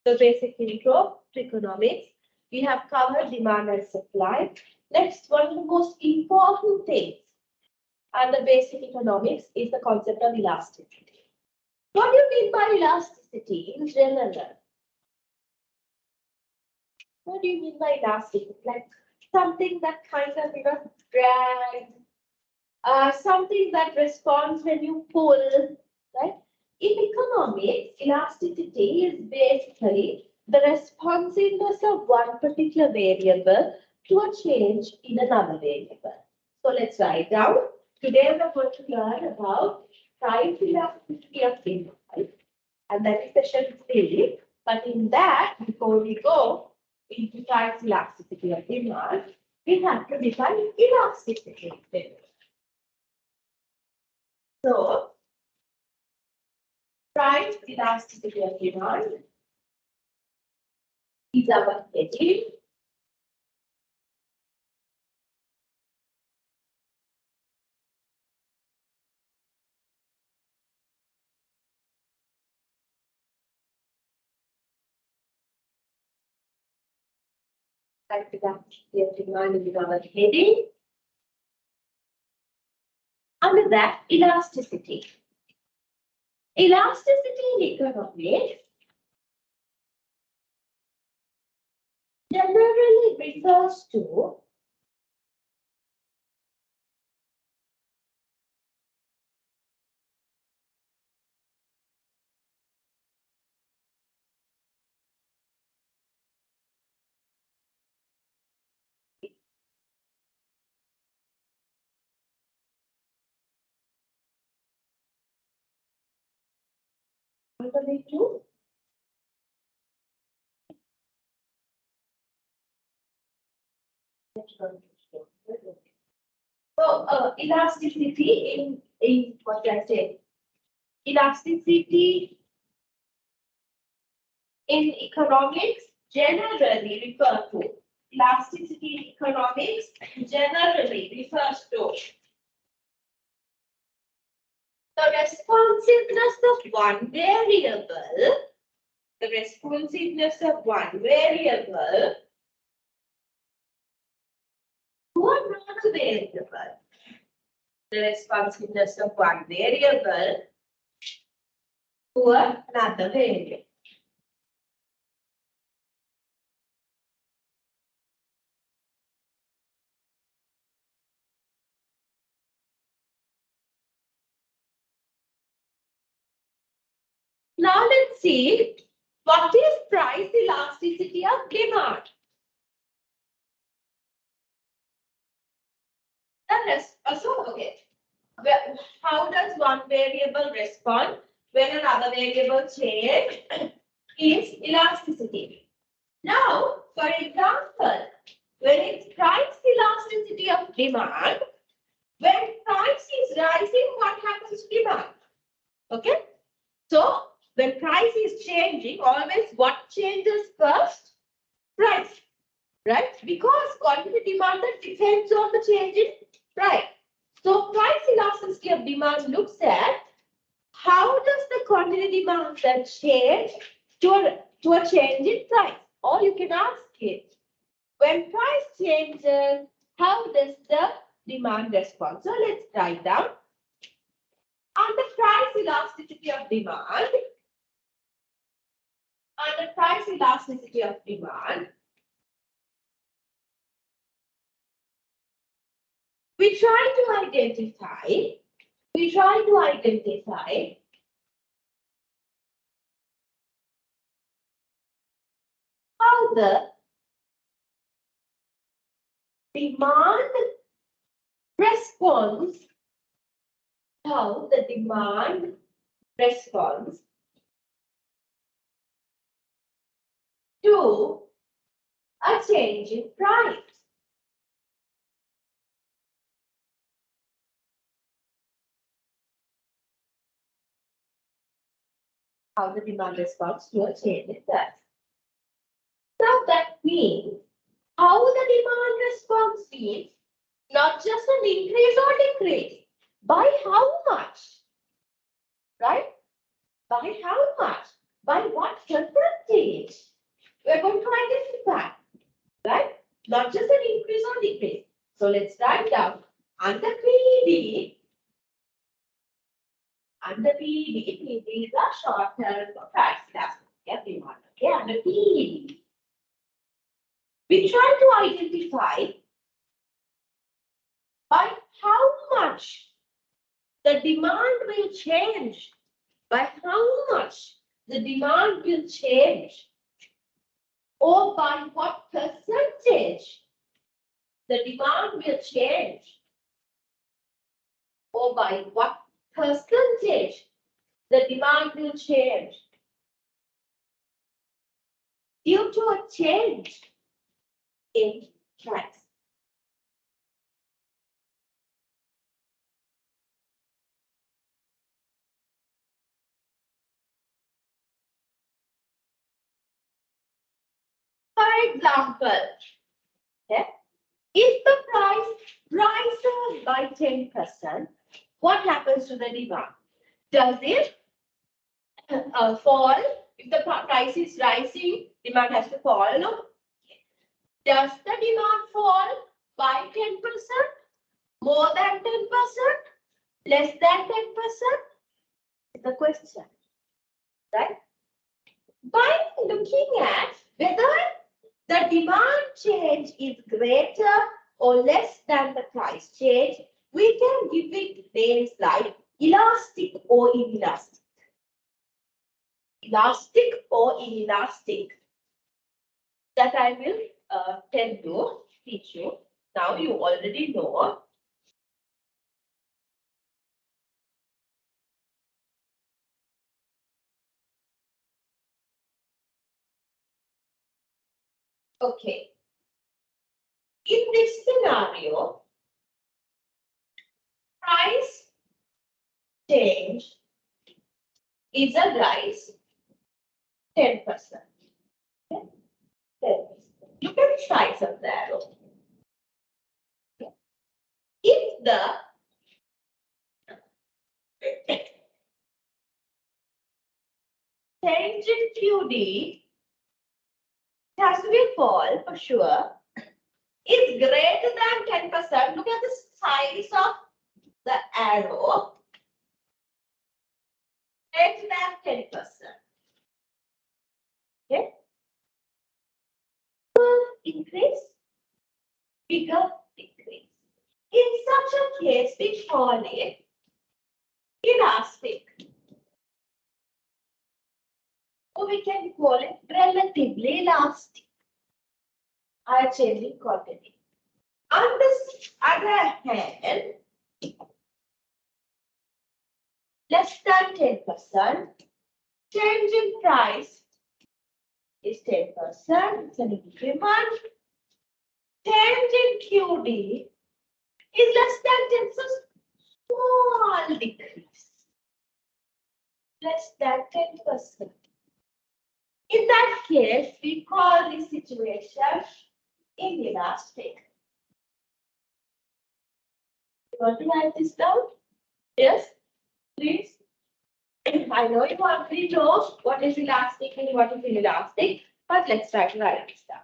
the basic intro to economics. We have covered demand and supply. Next, one of the most important things under basic economics is the concept of elasticity. What do you mean by elasticity in general? What do you mean by elasticity? Like something that kind of drags, something that responds when you pull, right? In economics, elasticity is basically the responsiveness of one particular variable to a change in another variable. So let's write down. Today we're going to learn about price elasticity of demand, and that is session 3. But in that, before we go into price elasticity of demand, we have to define elasticity. So, price elasticity of demand is our heading. Price elasticity of demand is our heading. Under that, elasticity. Elasticity in economics generally refers to to so elasticity in what I say, elasticity in economics generally refer to elasticity in economics generally refers to the responsiveness of one variable, the responsiveness of one variable to another variable, the responsiveness of one variable to another variable. Now let's see what is price elasticity of demand. How does one variable respond when another variable change is elasticity. Now, for example, when it's price elasticity of demand, when price is rising, what happens to demand? Okay, so when price is changing, always what changes first? Price, right? Because quantity demand depends on the change in price. So price elasticity of demand looks at how does the quantity demand then change to a change in price. Or you can ask it, when price changes, how does the demand respond? So let's write down. Under price elasticity of demand, we try to identify how the demand responds to a change in price. How the demand responds to a change in price. Now that means how the demand response means not just an increase or decrease. By how much? Right? By how much? By what percentage? We're going to identify. Right? Not just an increase or decrease. So let's write down under PD. PD is a short term for price elasticity demand. Okay, under PD. We try to identify by how much the demand will change. By how much the demand will change. Or by what percentage the demand will change. Or by what percentage the demand will change. Due to a change in price. For example, if the price rises by 10%, what happens to the demand? Does it fall? If the price is rising, demand has to fall, no? Does the demand fall by 10%? More than 10%? Less than 10%? Is the question, right? By looking at whether the demand change is greater or less than the price change, we can give it names like elastic or inelastic. Elastic or inelastic. That I will tend to teach you. Now you already know. Okay. In this scenario, price change is a rise 10%. Okay? 10%. Look at the size of the arrow. Okay. If the change in QD has to be a fall for sure, is greater than 10%. Look at the size of the arrow. Greater than 10%. Okay. Increase, bigger decrease. In such a case, we call it elastic. Or we can call it relatively elastic. I am changing quantity. On the other hand, less than 10%, change in price is 10%, it's an increment. Change in QD is less than 10%, so small decrease. Less than 10%. In that case, we call this situation inelastic. You want to write this down? Yes, please. I know you already know what is elastic and what is inelastic, But let's try to write this down.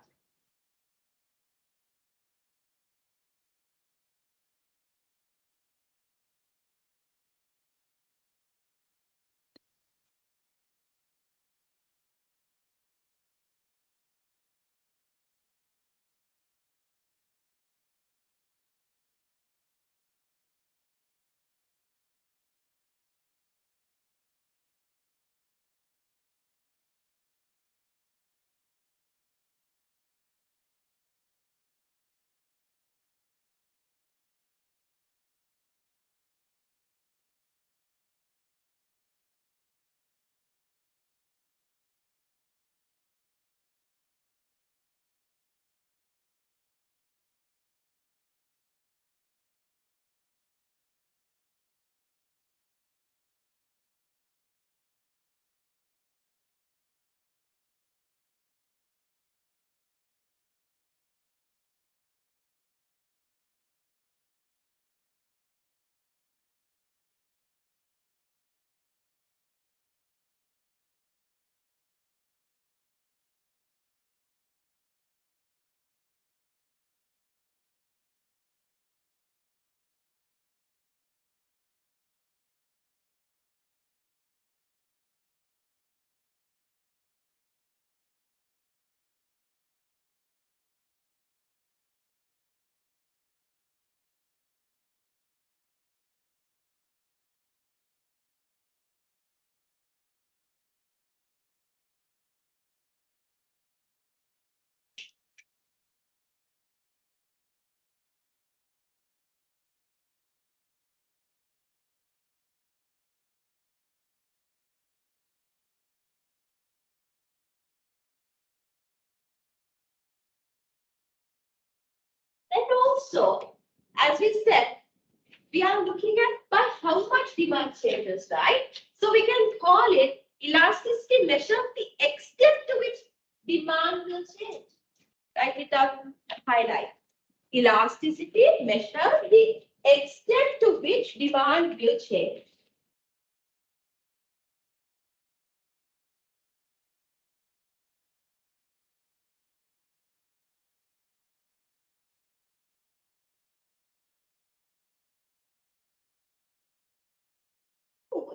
And also, as we said, we are looking at by how much demand changes, right? So we can call it elasticity measure the extent to which demand will change. Write it down, highlight. Elasticity measure the extent to which demand will change.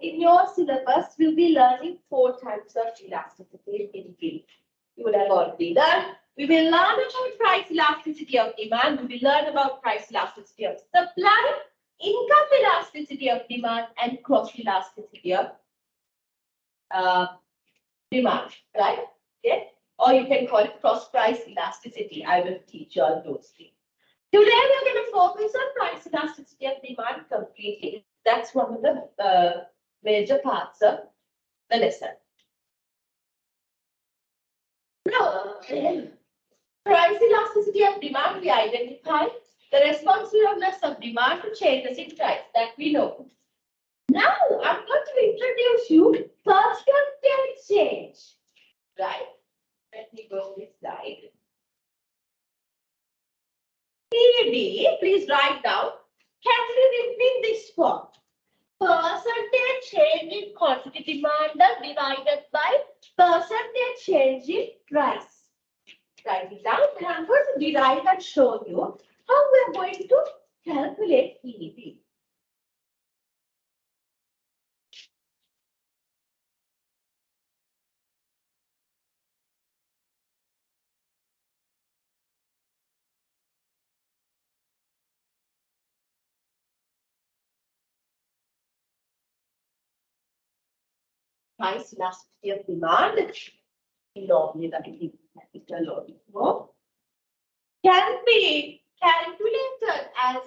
In your syllabus, we'll be learning 4 types of elasticity in brief. You would have already done. We will learn about price elasticity of demand. We will learn about price elasticity of supply, income elasticity of demand, and cross elasticity of demand, right? Okay. Or you can call it cross price elasticity. I will teach you all those things. Today we're going to focus on price elasticity of demand completely. That's one of the major parts of the lesson. Now, price elasticity of demand, we identify the responsiveness of demand to changes in price that we know. Now, I'm going to introduce you percentage change. Right? Let me go to this slide. PD, please write down. Can we repeat this form? Percentage change in quantity demanded divided by percentage change in price. Write it down, and I'm going to derive and show you how we're going to calculate PDP. Price elasticity of demand, normally that is a lot more, can be calculated as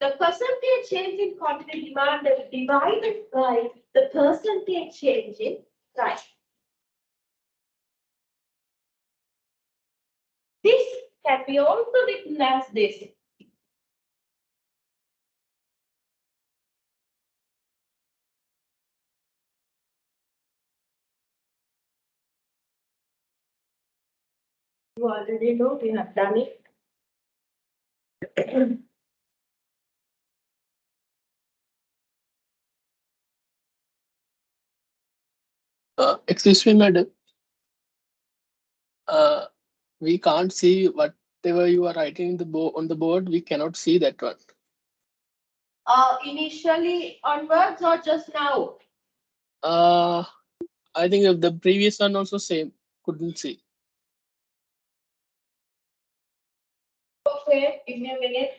the percentage change in quantity demanded divided by the percentage change in price. This can be also written as this. You already know we have done it. Excuse me, madam. We can't see whatever you are writing in the on the board. We cannot see that one. Initially onwards or just now? I think of the previous one also same. Couldn't see. Okay, give me a minute.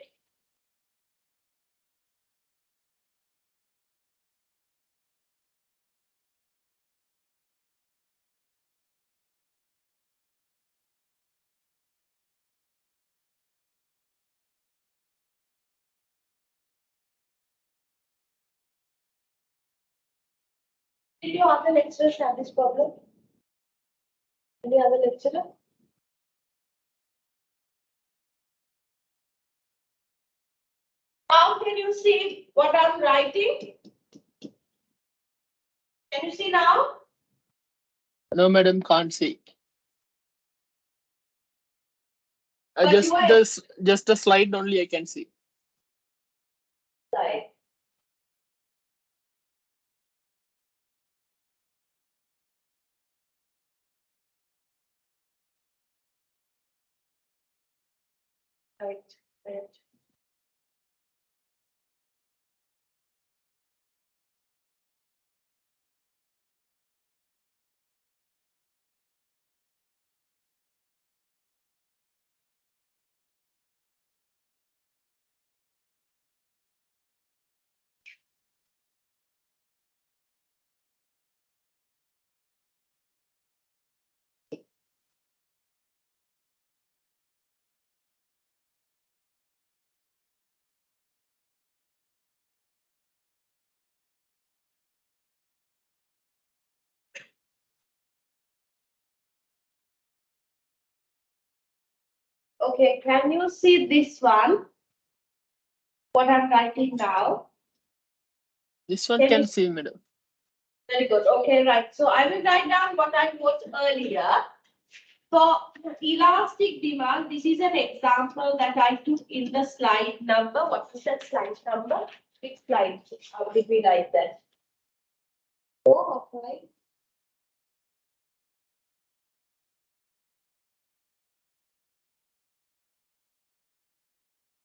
Did your other lecturers have this problem? Any other lecturer? How can you see what I'm writing? Can you see now? No, madam, can't see. But Just a slide only I can see. Right. Right. Okay, can you see this one? What I'm writing now? This one can see, madam. Very good. Okay, right. So I will write down what I wrote earlier. For elastic demand, this is an example that I took in the slide number. What is that slide number? Which slide? How did we write that? 4 or 5?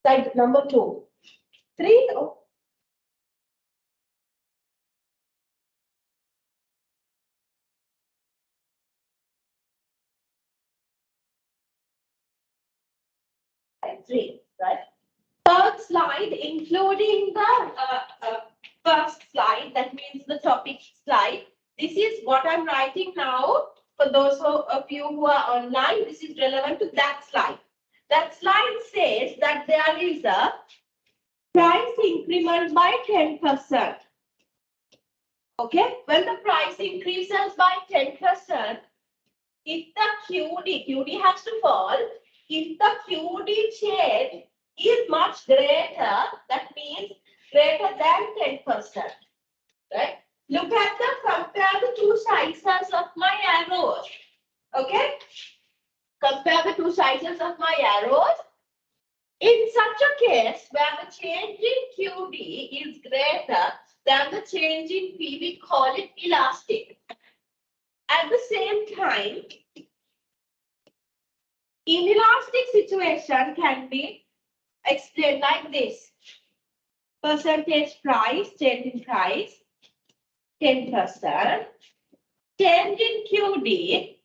Slide number 2. 3? Oh. Slide 3, right? Third slide, including the first slide, that means the topic slide. This is what I'm writing now. For those of you who are online, this is relevant to that slide. That slide says that there is a price increment by 10%. Okay, when the price increases by 10%, if the QD has to fall, if the QD change is much greater, that means greater than 10%, right? Look at compare the two sizes of my arrows, okay? Compare the two sizes of my arrows. In such a case where the change in QD is greater than the change in P, we call it elastic. At the same time, inelastic situation can be explained like this. Percentage price, change in price, 10%. Change in QD,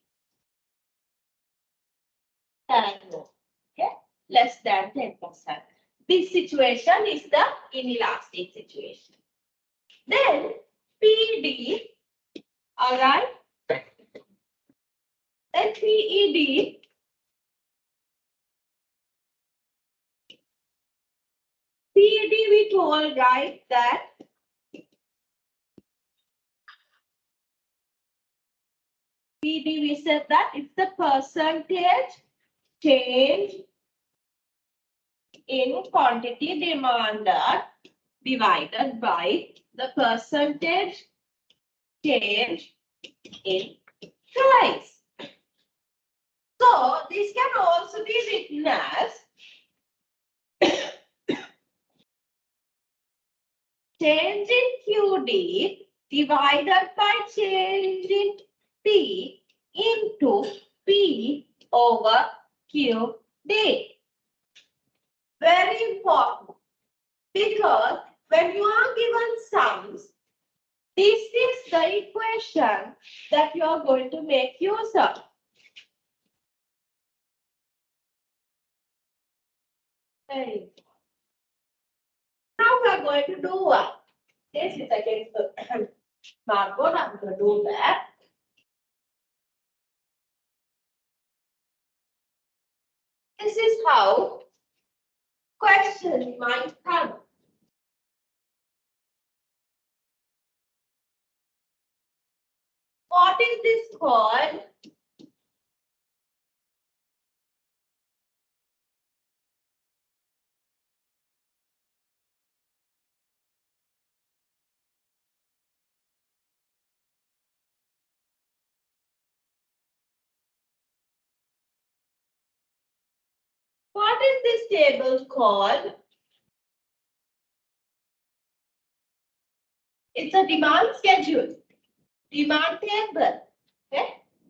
okay, less than 10%. This situation is the inelastic situation. Then PD, all right. Then PED, we told, right, that PD, we said that it's the percentage change in quantity demanded divided by the percentage change in price. So this can also be written as change in QD divided by change in P into P over QD. Very important because when you are given sums, this is the equation that you are going to make use of. Very important. Now we are going to do what? This is against the smartboard. I'm going to do that. This is how questions might come. What is this called? What is this table called? It's a demand schedule, demand table. Okay?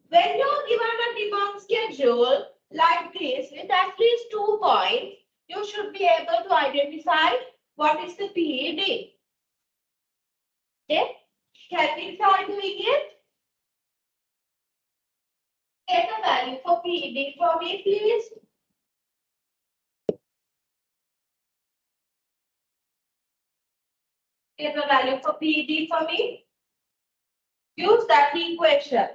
When you're given a demand schedule like this with at least 2 points, you should be able to identify what is the PED. Okay? Can we try doing it? Get a value for PED for me, please. Get a value for PED for me. Use that equation.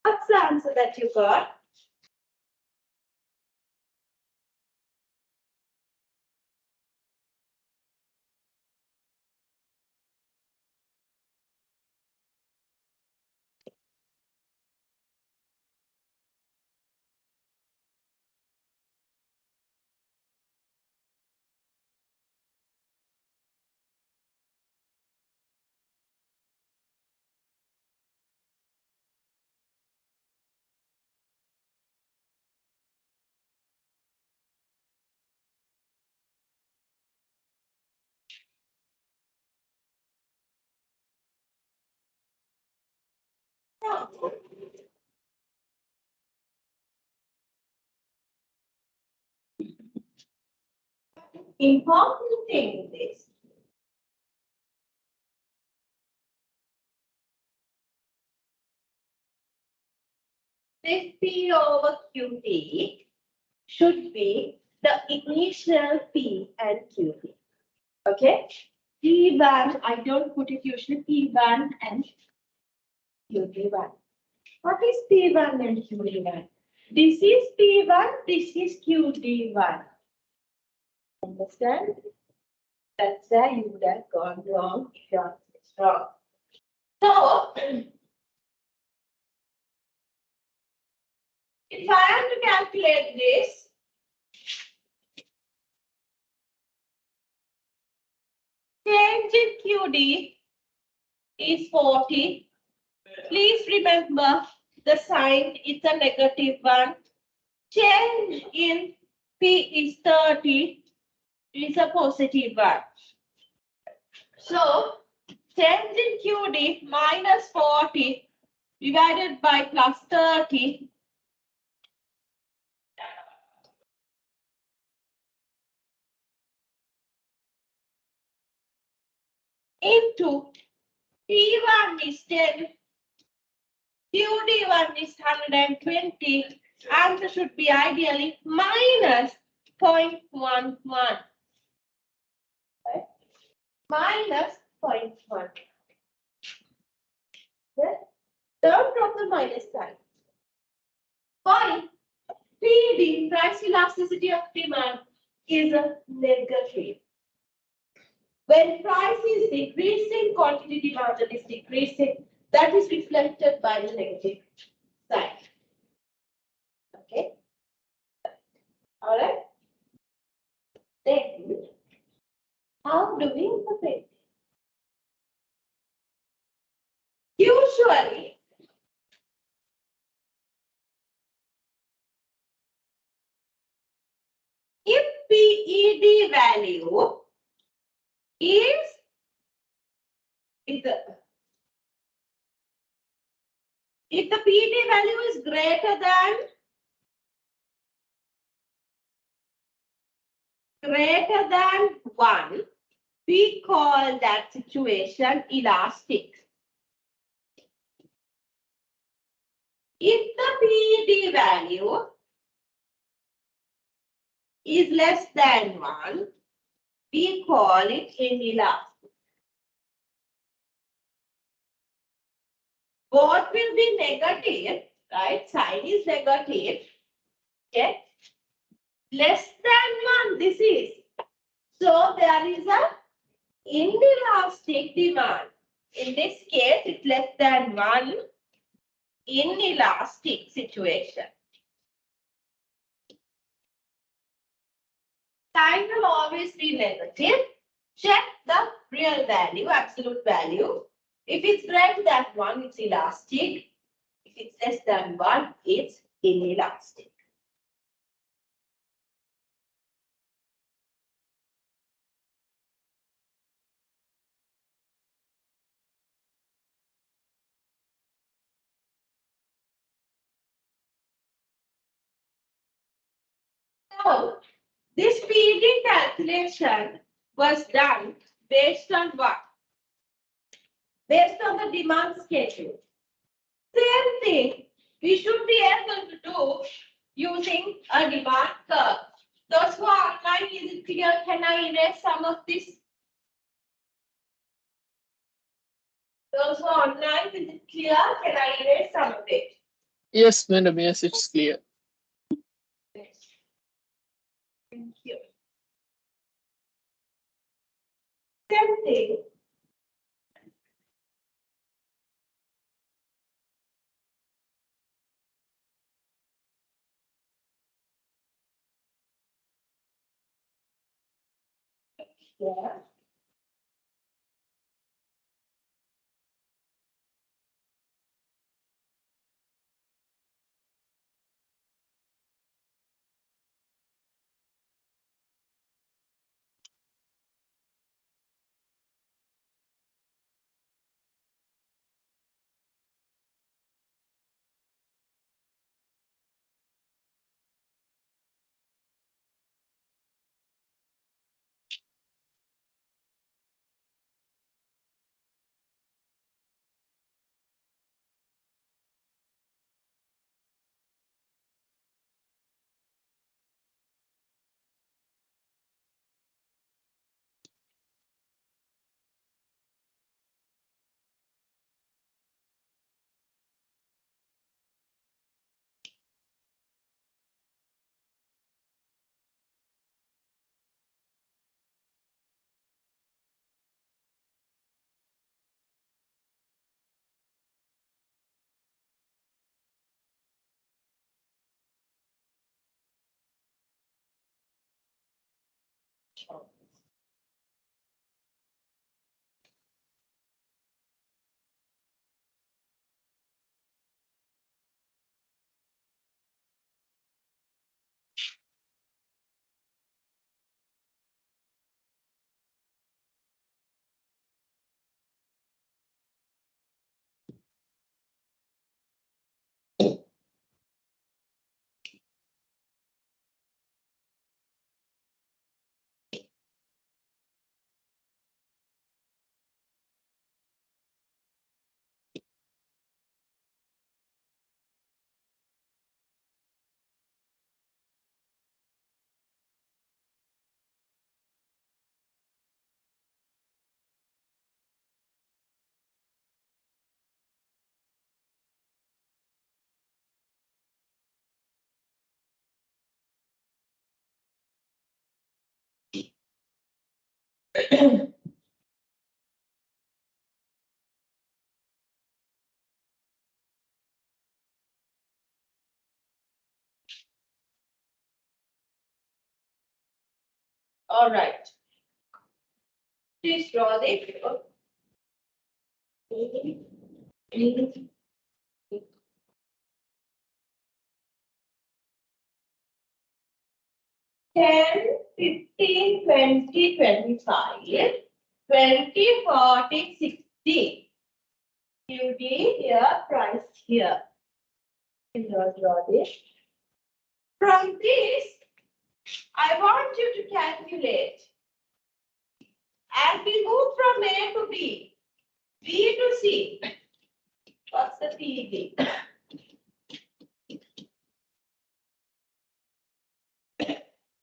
What's the answer that you got? Important thing is this P over QT should be the initial P and QT. Okay? P1, I don't put it usually P1 and QT1. What is P1 and QT1? This is P1, this is QT1. Understand? That's where you would have gone wrong if your answer is wrong. So, if I am to calculate this, change in QD is 40. Please remember the sign is a negative one. Change in P is 30 is a positive one. So, change in QD minus 40 divided by plus 30 into P1 is 10, QD1 is 120, answer should be ideally minus 0.11. Right? Minus 0.1. Okay? Don't drop the minus sign. Why? PD, price elasticity of demand, is a negative. When price is decreasing, quantity demand is decreasing. That is reflected by the negative side. Okay? All right? Then, how do we interpret? Usually, if PED value is if the PD value is greater than 1, we call that situation elastic. If the PD value is less than 1, we call it inelastic. Both will be negative, right? Sign is negative. Okay. Less than 1, this is. So there is a inelastic demand. In this case, it's less than 1 inelastic situation. Sign will always be negative. Check the real value, absolute value. If it's greater than 1, it's elastic. If it's less than 1, it's inelastic. So, this PD calculation was done based on what? Based on the demand schedule. Same thing, we should be able to do using a demand curve. Those who are online, is it clear? Can I erase some of this? Those who are online, is it clear? Can I erase some of it? Yes, madam. Yes, it's clear. Yes. Thank you. Same thing. Yeah. All right. Please draw the 10, 15, 20, 25, 20, 40, 60. You need your price here. Draw this. From this, I want you to calculate. As we move from A to B, B to C, what's the PV?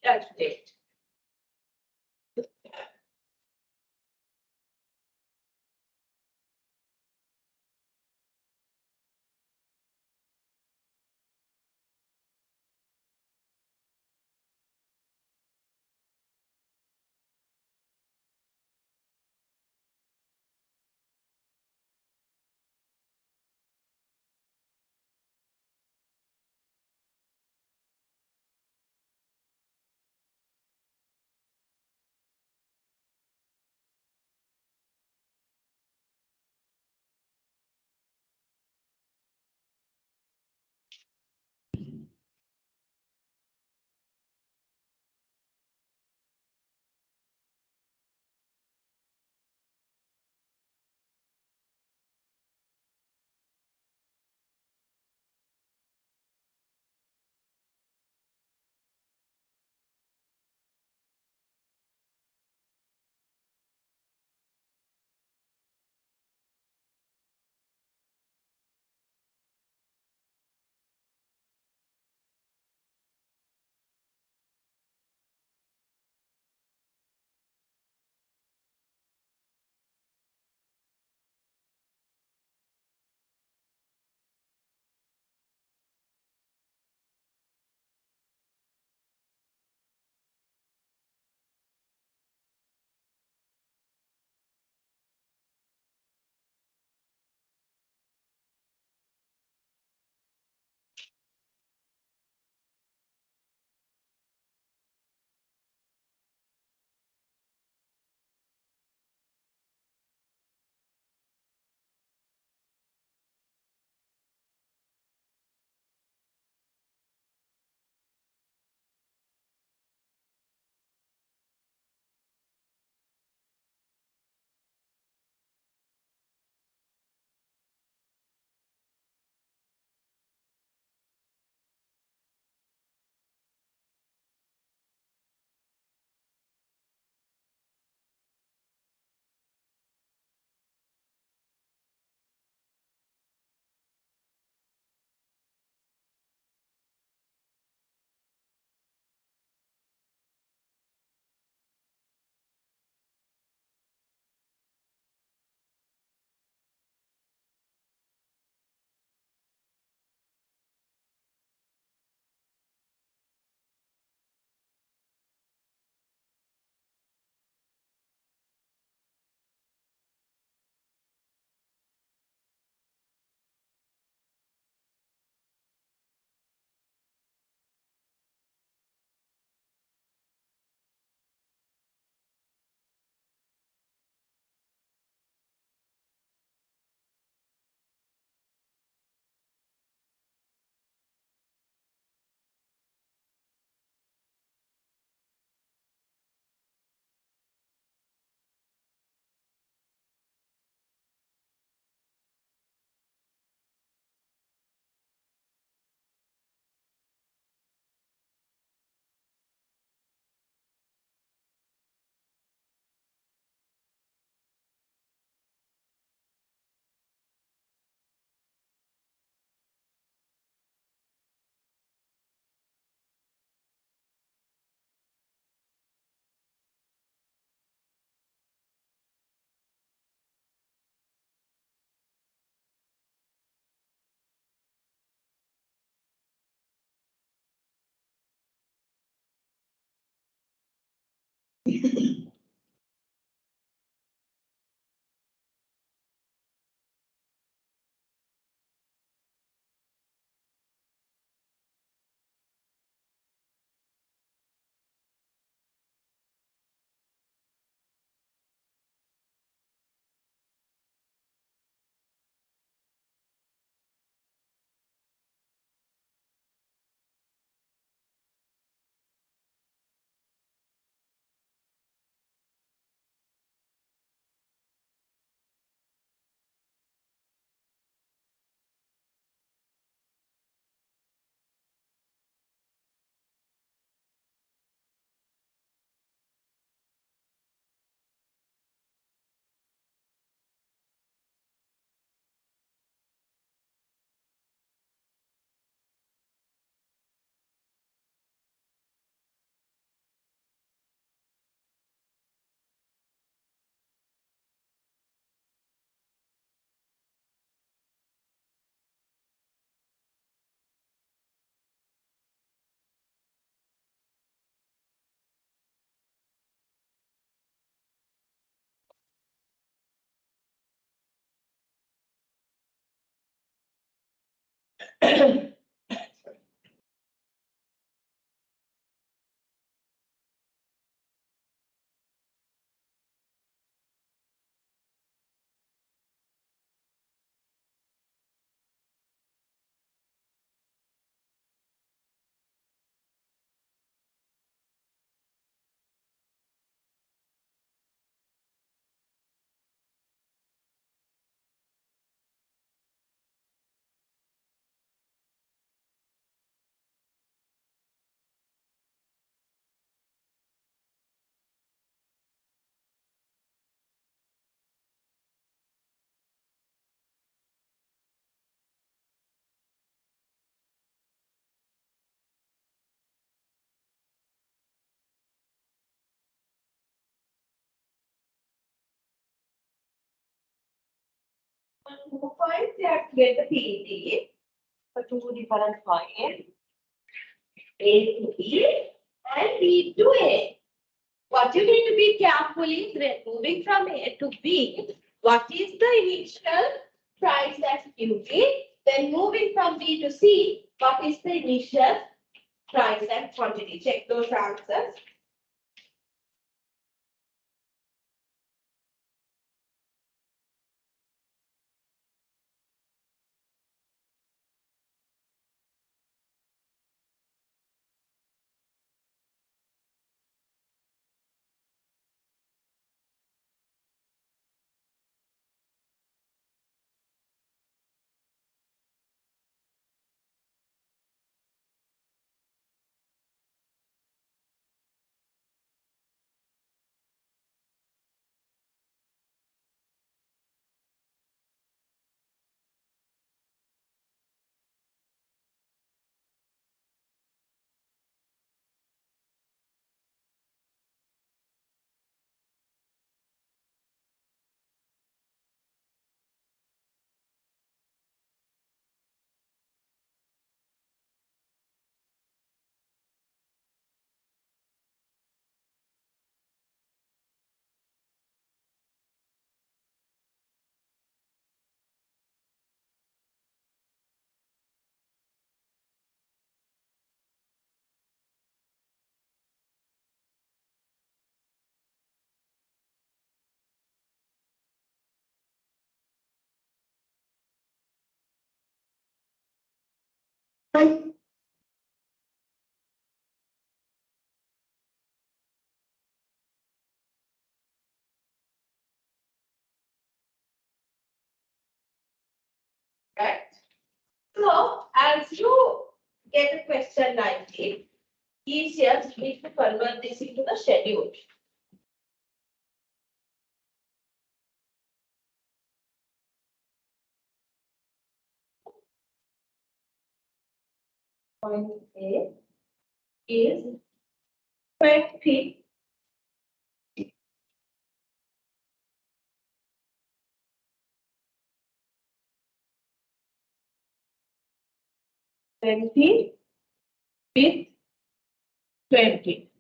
Calculate. 2 points, you have to get the PET for 2 different points, A to B and B to A. What you need to be careful is when moving from A to B, what is the initial price at QB? Then moving from B to C, what is the initial price and quantity? Check those answers. Right. So as you get a question like this, easier you need to convert this into the schedule. Point A is 20, 20 with 20.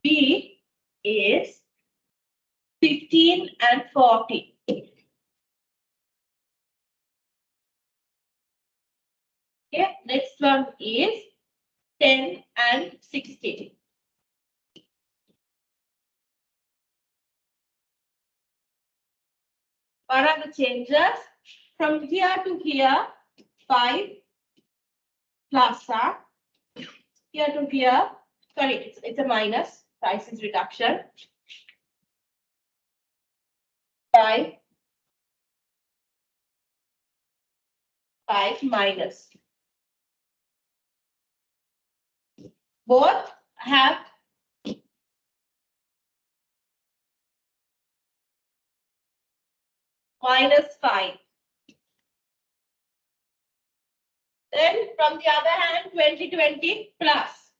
B is 15 and 40. Okay, next one is 10 and 60. What are the changes? From here to here, 5 plus here to here, sorry, it's a minus, price is reduction. 5 minus. Both have -5. Then from the other hand, 2020 plus.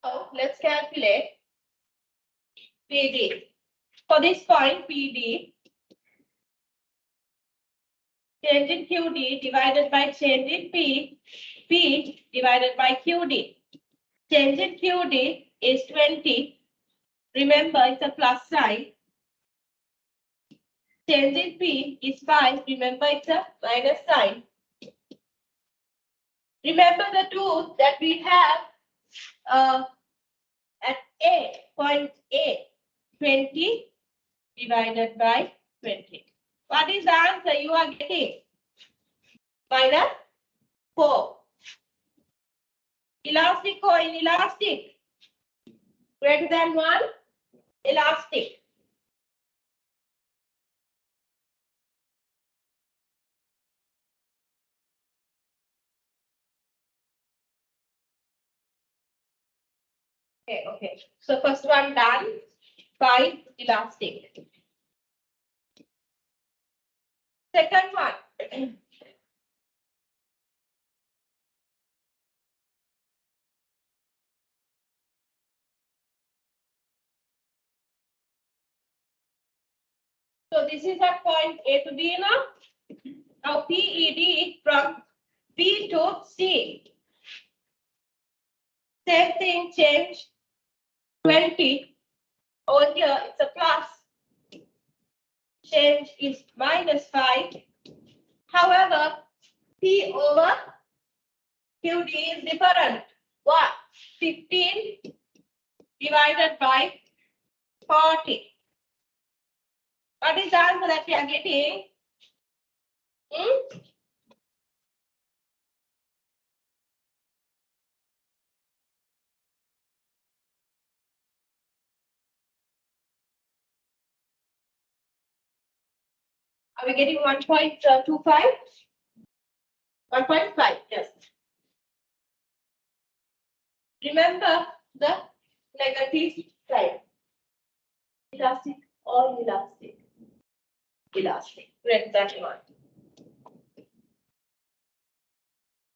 So let's calculate PD. For this point, PD change in QD divided by change in P, P divided by QD. Change in QD is 20. Remember, it's a plus sign. Change in P is 5. Remember, it's a minus sign. Remember the two that we have at A, point A, 20 divided by 20. What is the answer you are getting? Minus 4. Elastic or inelastic? Greater than 1? Elastic. Okay. So first one done. 5 elastic. Second one. So this is at point A to B now. Now PED from B to C. Same thing, change 20. Over here, it's a plus. Change is minus 5. However, P over QD is different. What? 15 divided by 40. What is the answer that we are getting? Are we getting 1.25? 1.5, yes. Remember the negative sign. Elastic or elastic? Elastic. Great, that one.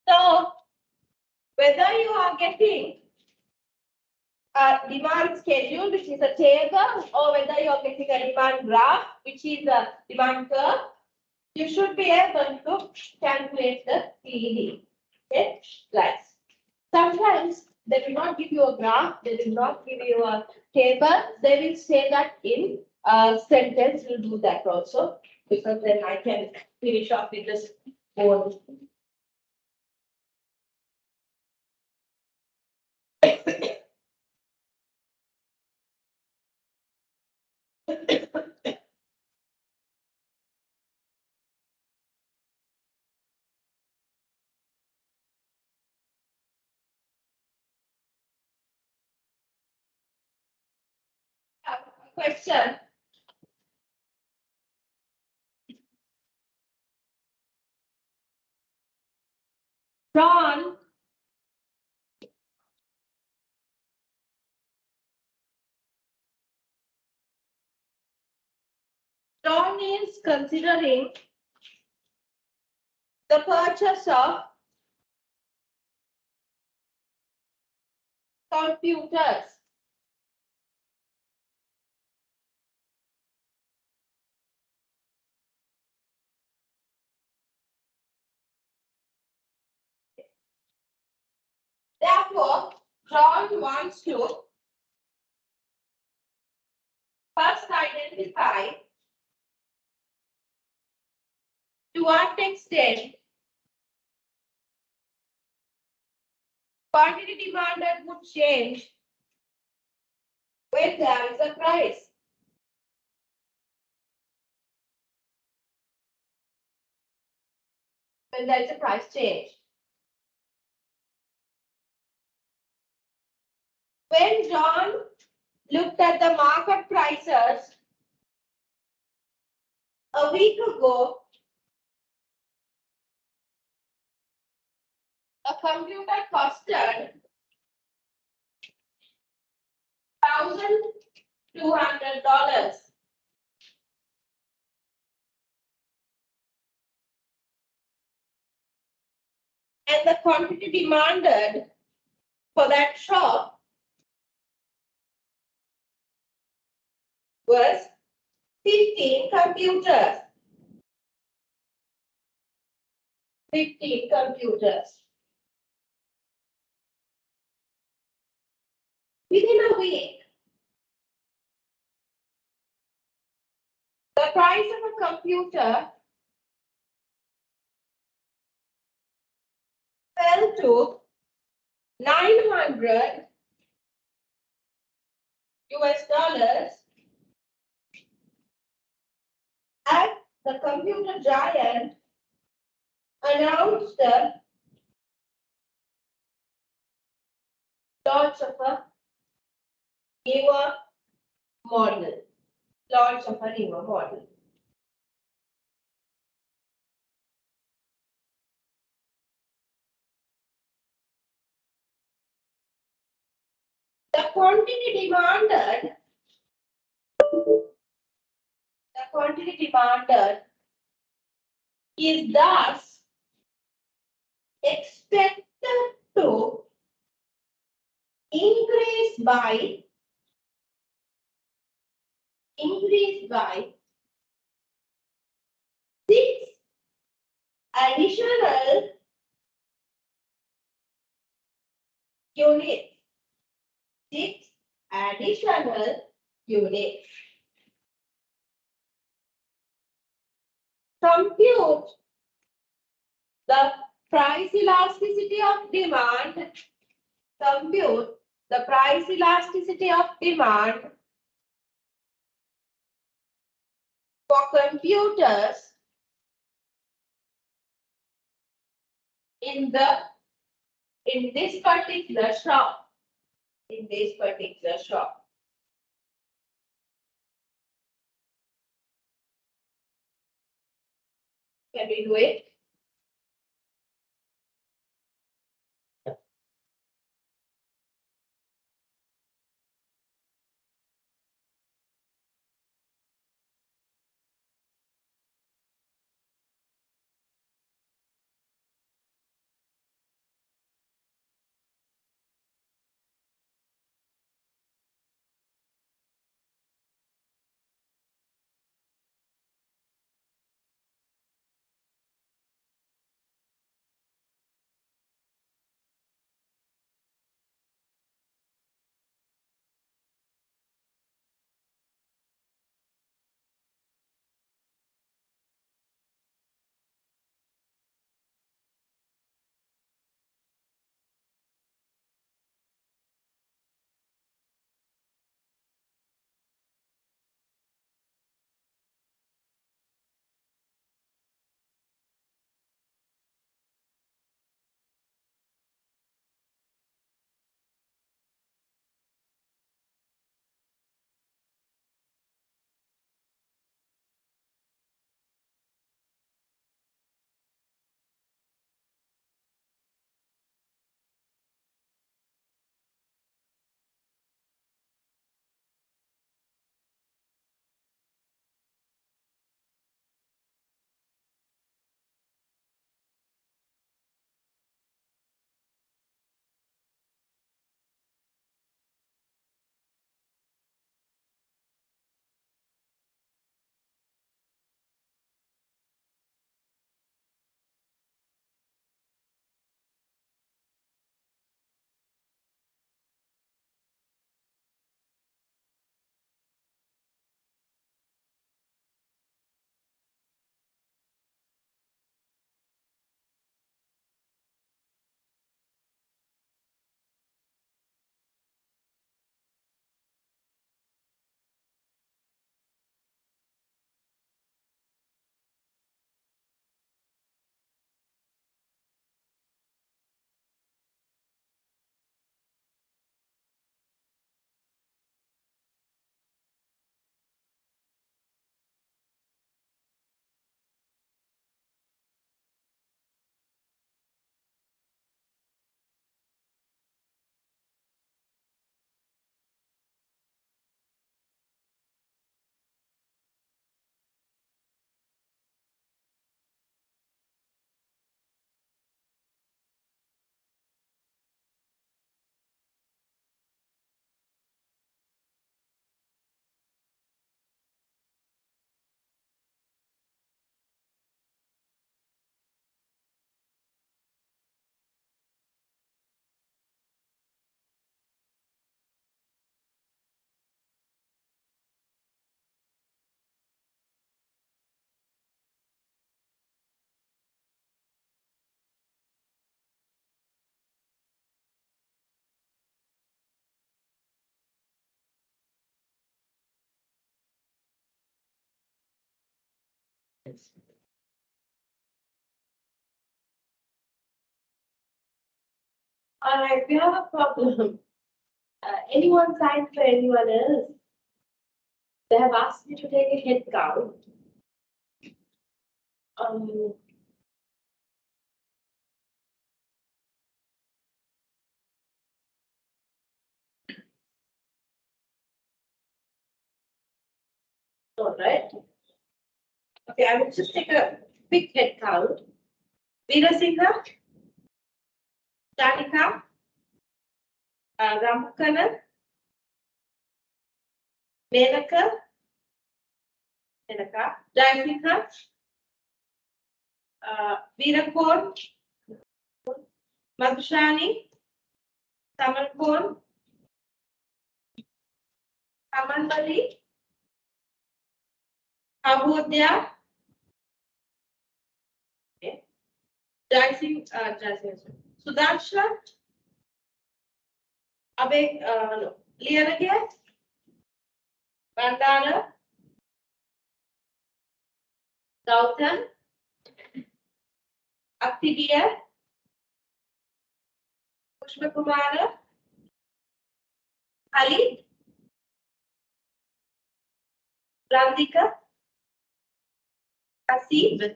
So, whether you are getting a demand schedule, which is a table, or whether you are getting a demand graph, which is a demand curve, you should be able to calculate the PED. Okay, right. Sometimes they will not give you a graph, they will not give you a table, they will say that in a sentence, we'll do that also, because then I can finish off with this board. Question. Ron is considering the purchase of computers. Therefore, Ron wants to first identify to what extent quantity demanded would change when there is a price. When there is a price change. When John looked at the market prices a week ago, a computer costed $1,200. And the quantity demanded for that shop was 15 computers. 15 computers. Within a week, the price of a computer fell to 900 US dollars as the computer giant announced the launch of a newer model. Launch of a newer model. The quantity demanded is thus expected to increase by 6 additional units. 6 additional units. Compute the price elasticity of demand. Compute the price elasticity of demand for computers in this particular shop. In this particular shop. Can we do it? All right, we have a problem. Anyone signed for anyone else? They have asked me to take a head count. All right. Okay, I will just take a quick head count. Veerasinghe, Danika, Ramukana, Menaka, Jayasinghe, Veerakon, Madhushani, Tamalkon, Kamanbali, Abodya, Jayasinghe, Sudarsha, Abe, no, Lianage, Bandana, Gautam, Aktidia, Pushpakumara, Ali, Randika, Asif,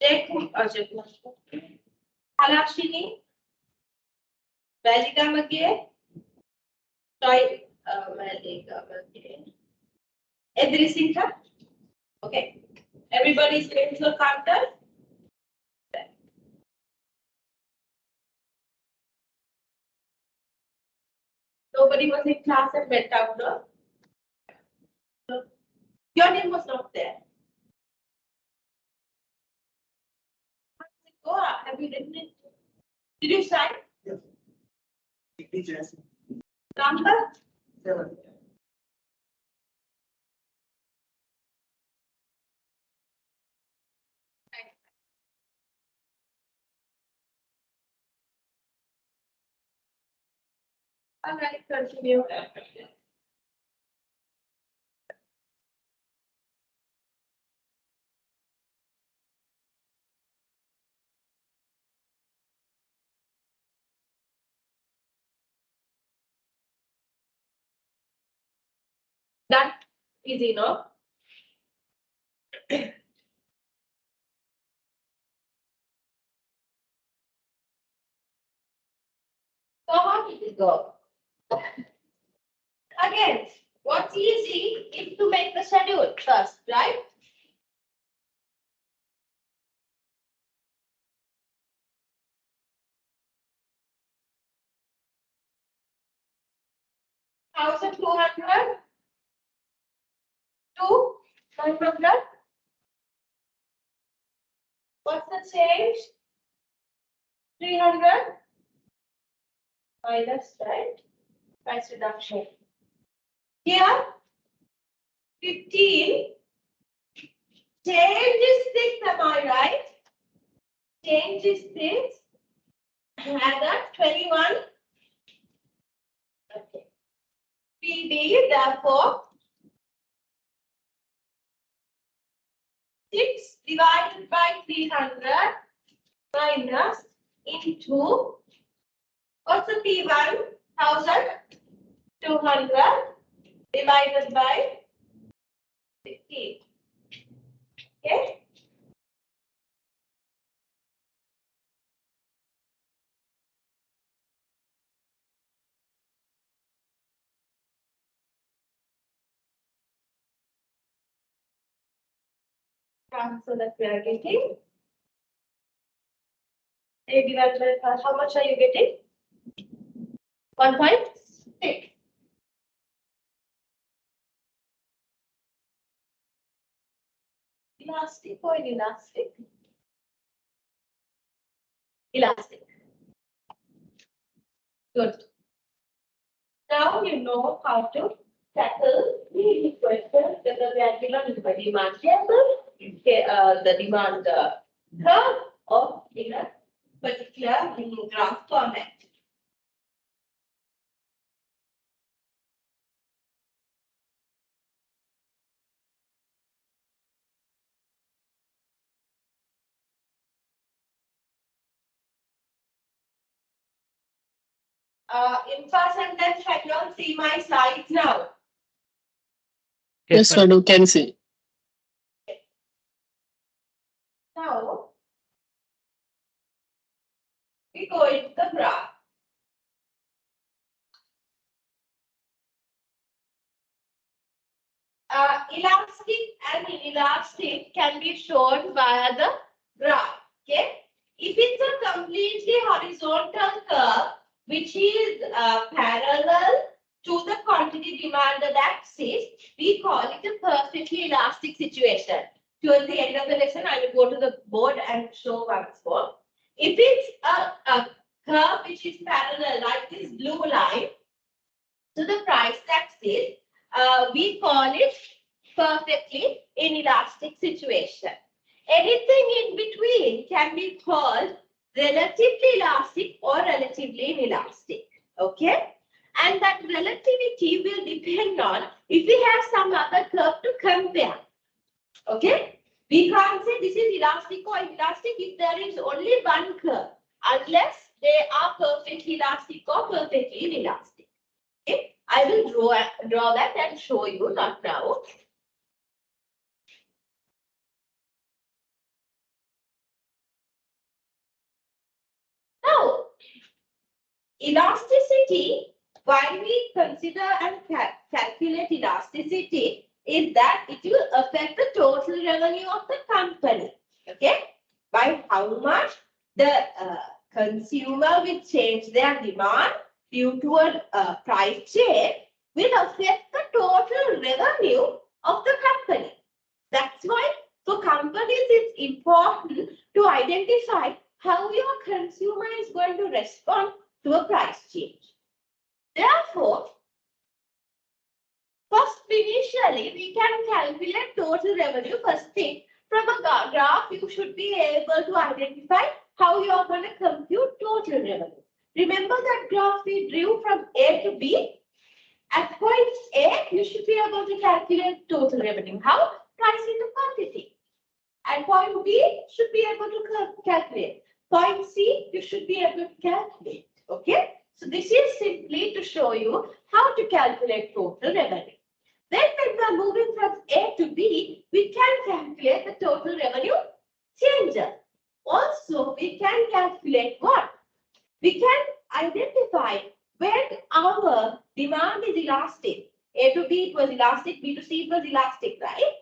Jacob, Halashini, Valigamage, Toy, Valigamage, Edrisika. Okay. Everybody's name to counter. Nobody was in class and went out, no? Your name was not there. Go up. Have you written it? Did you sign? Yes. Number? 7. All right, continue. Done. Easy, no? So how did it go? Again, what's easy is to make the schedule first, right? Thousand 200 to 900. What's the change? 300 minus, right? Price reduction. Here, 15. Change is 6, am I right? Change is 6. And that 21. Okay. PB, therefore, 6 divided by 300 minus into, what's the P1? 1200 divided by 15. Okay? Answer that we are getting. A divided by 5. How much are you getting? 1.6. Elastic or inelastic? Elastic. Good. Now you know how to tackle the question whether we are given by demand table, the demand curve, or in a particular graph format. Infas and then can you all see my slides now? Yes, madam, can see. Now, we go into the graph. Elastic and inelastic can be shown via the graph. Okay. If it's a completely horizontal curve, which is parallel to the quantity demanded axis, we call it a perfectly elastic situation. Towards the end of the lesson, I will go to the board and show once more. If it's a curve which is parallel, like this blue line, to the price axis, we call it perfectly inelastic situation. Anything in between can be called relatively elastic or relatively inelastic. Okay? And that relativity will depend on if we have some other curve to compare. Okay? We can't say this is elastic or inelastic if there is only one curve, unless they are perfectly elastic or perfectly inelastic. Okay? I will draw that and show you, not now. Now, elasticity, why we consider and calculate elasticity is that it will affect the total revenue of the company. Okay? By how much the consumer will change their demand due to a price change will affect the total revenue of the company. That's why for companies it's important to identify how your consumer is going to respond to a price change. Therefore, first initially we can calculate total revenue. First thing, from a graph you should be able to identify how you are going to compute total revenue. Remember that graph we drew from A to B? At point A, you should be able to calculate total revenue. How? Price into quantity. At point B, should be able to calculate. Point C, you should be able to calculate. Okay? So this is simply to show you how to calculate total revenue. Then when we are moving from A to B, we can calculate the total revenue changes. Also, we can calculate what? We can identify when our demand is elastic. A to B it was elastic, B to C it was elastic, right?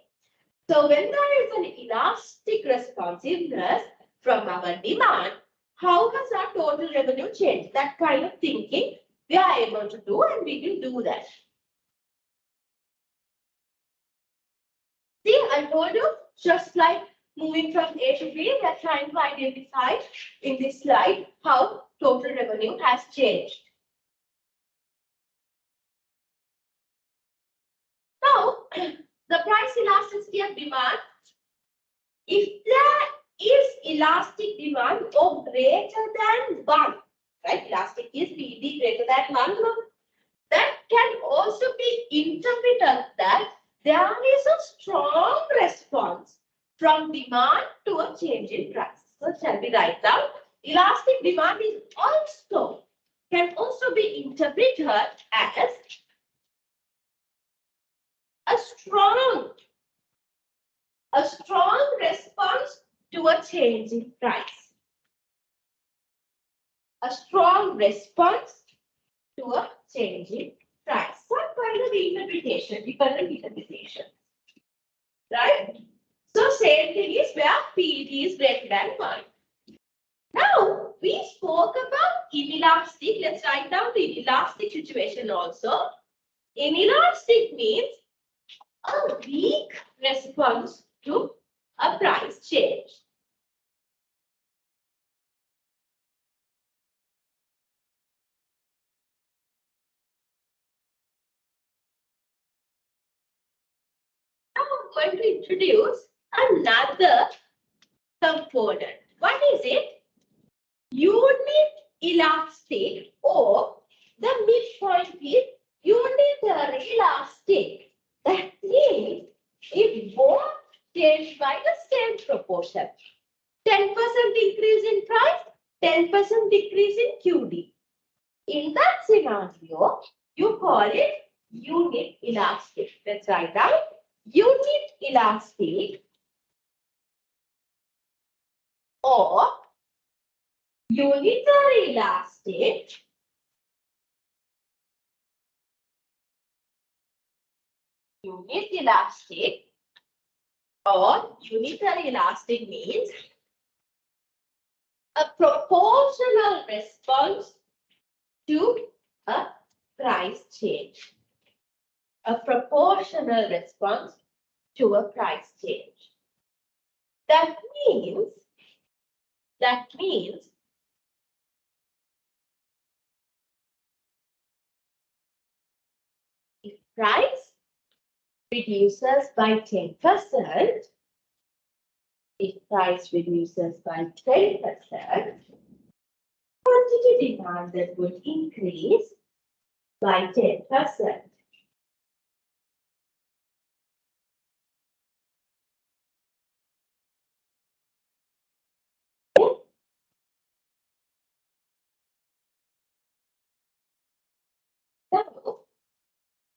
So when there is an elastic responsiveness from our demand, how does our total revenue change? That kind of thinking we are able to do, and we will do that. See, I told you, just like moving from A to B, we are trying to identify in this slide how total revenue has changed. Now, the price elasticity of demand, if there is elastic demand of greater than 1, right? Elastic is PD greater than 1. That can also be interpreted that there is a strong response from demand to a change in price. So shall we write down? Elastic demand is also can also be interpreted as a strong response to a change in price. A strong response to a change in price. Some kind of interpretation, different interpretation. Right? So same thing is where PD is greater than 1. Now we spoke about inelastic. Let's write down the inelastic situation also. Inelastic means a weak response to a price change. Now I'm going to introduce another component. What is it? Unit elastic, or the midpoint is unitary elastic. That means if both change by the same proportion, 10% increase in price, 10% decrease in QD. In that scenario, you call it unit elastic. Let's write down unit elastic or unitary elastic. Unit elastic or unitary elastic means a proportional response to a price change. A proportional response to a price change. That means if price reduces by 10%, if price reduces by 10%, quantity demanded would increase by 10%. Now,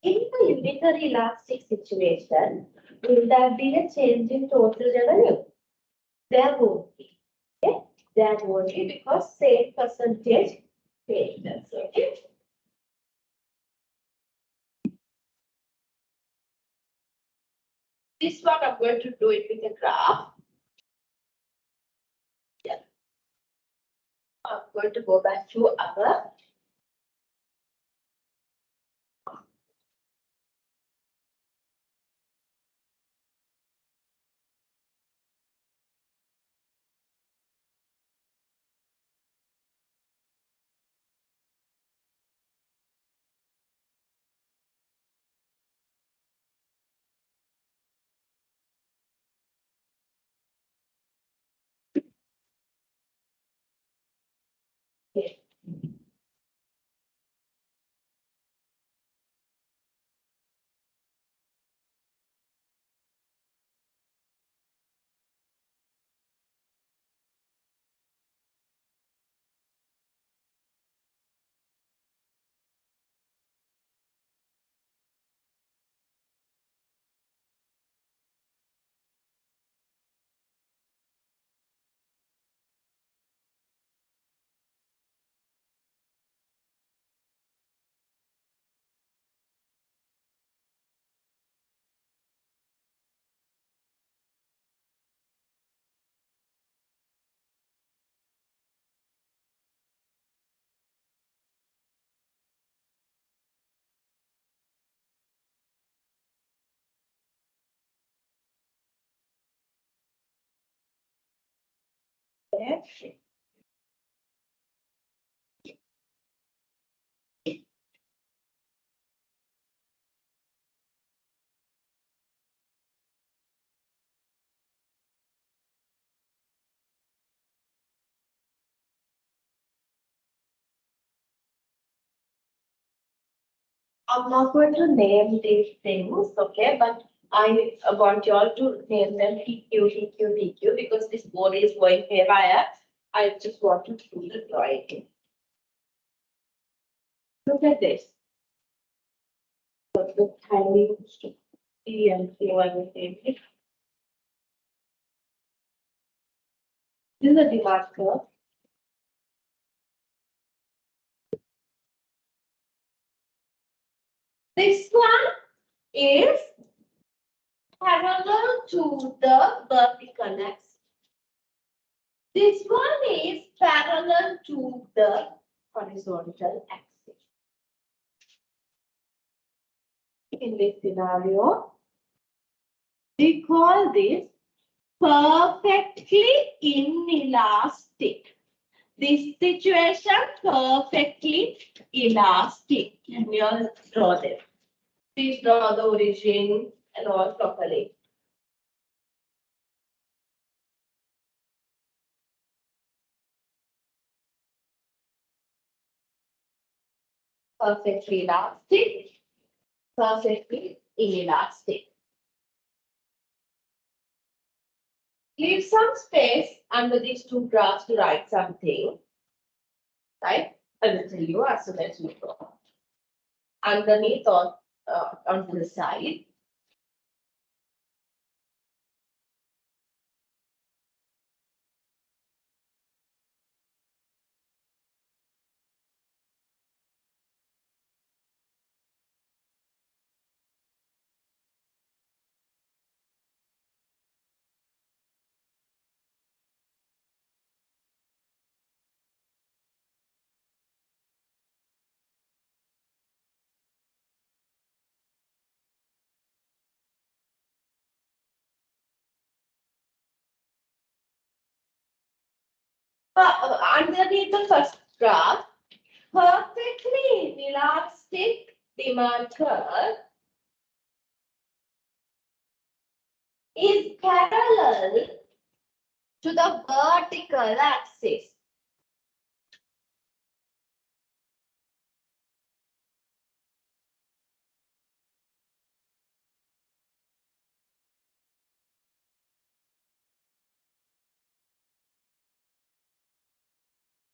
in the unitary elastic situation, will there be a change in total revenue? There won't be. Okay? There won't be because same percentage changes. Okay? This one I'm going to do it with a graph. Yeah. I'm going to go back to our okay. I'm not going to name these things, okay, but I want you all to name them PQ, DQ, DQ because this board is going haywire. I just want to do the drawing. Look at this. Look the tiny P and Q everything. This is a demand curve. This one is parallel to the vertical axis. This one is parallel to the horizontal axis. In this scenario, we call this perfectly inelastic. This situation perfectly elastic. Can you all draw them? Please draw the origin and all properly. Perfectly elastic, perfectly inelastic. Leave some space under these two graphs to write something, right? I will tell you as soon as we go. Underneath on onto the side. Underneath the first graph, perfectly elastic demand curve is parallel to the vertical axis.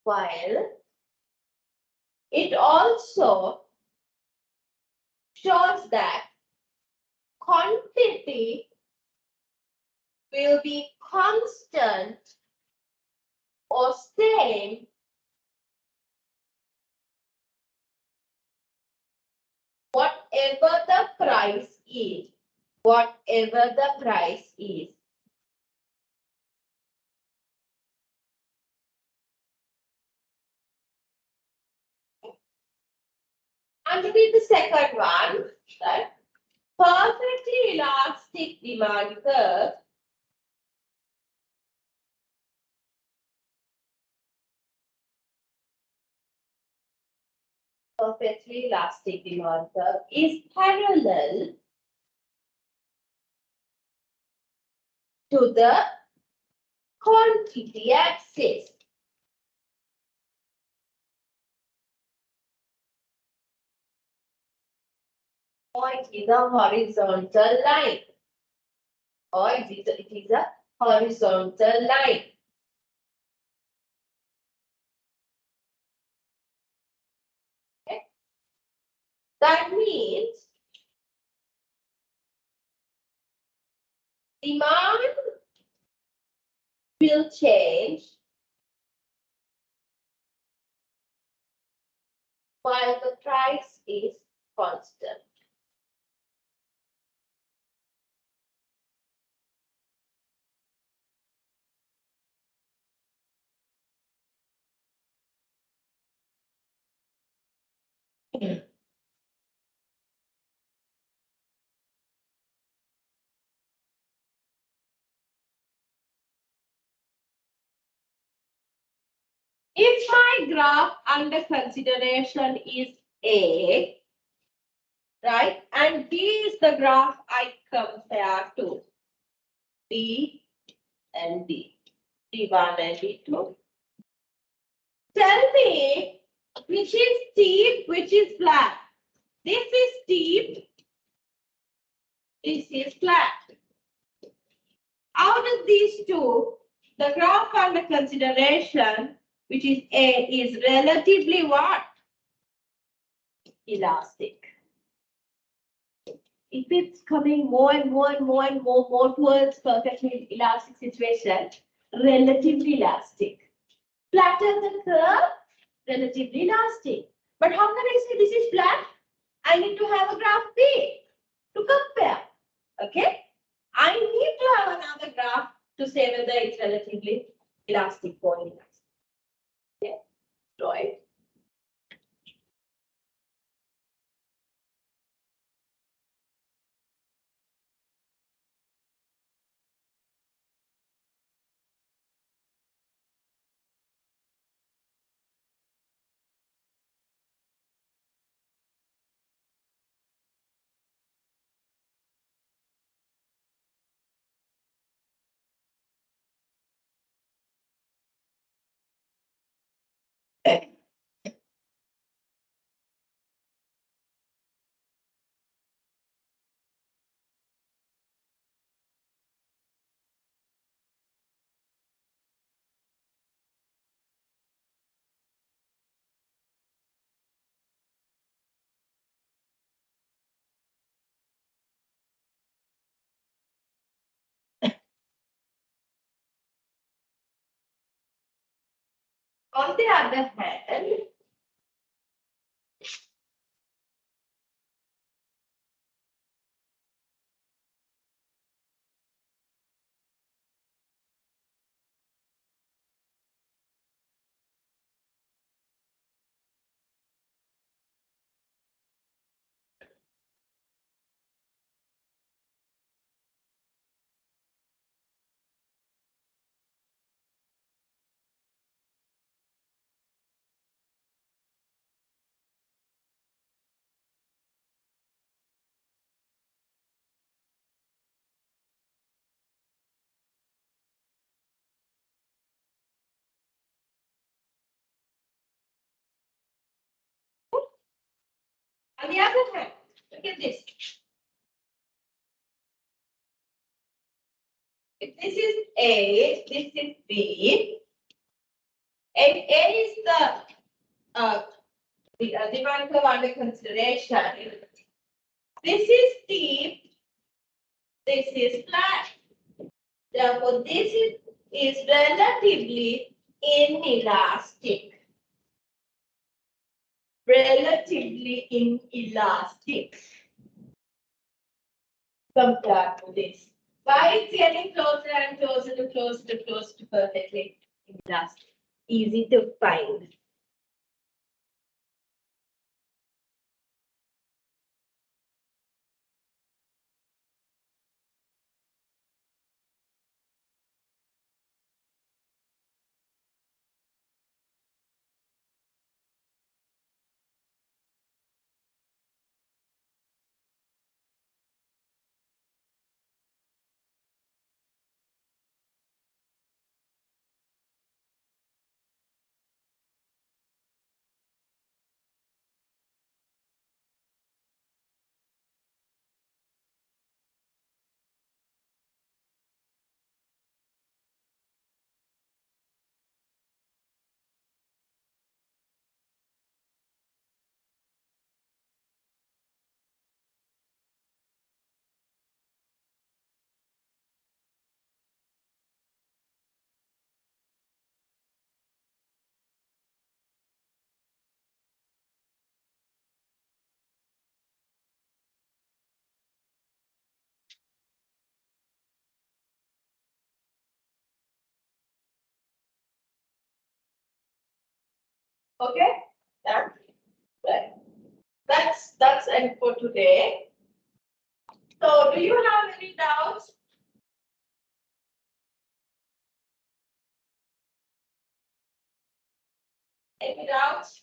While it also shows that quantity will be constant or same whatever the price is. Whatever the price is. Underneath the second one, right? Perfectly elastic demand curve perfectly elastic demand curve is parallel to the quantity axis. Or it is a horizontal line. Or it is a horizontal line. Okay. That means demand will change while the price is constant. If my graph under consideration is A, right, and B is the graph I compare to, B and D, D1 and D2. Tell me which is steep, which is flat. This is steep, this is flat. Out of these two, the graph under consideration, which is A, is relatively what? Elastic. If it's coming more and more towards perfectly elastic situation, relatively elastic. Flatter the curve, relatively elastic. But how can I say this is flat? I need to have a graph B to compare. Okay? I need to have another graph to say whether it's relatively elastic or inelastic. Okay? Draw it. On the other hand, look at this. If this is A, this is B, and A is the demand curve under consideration. This is steep, this is flat. Therefore, this is relatively inelastic. Relatively inelastic compared to this. Why it's getting closer and closer to perfectly inelastic? Easy to find. Okay, that's it for today. So, do you have any doubts? Any doubts?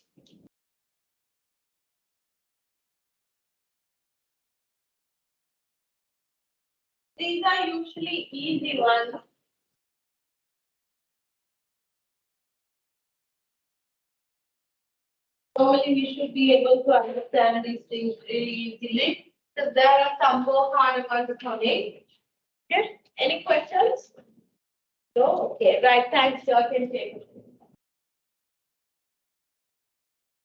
These are usually easy ones. Normally, we should be able to understand these things really easily. So there are some more hard ones coming. Okay. Any questions? No. Okay. Right. Thanks. You all can take it.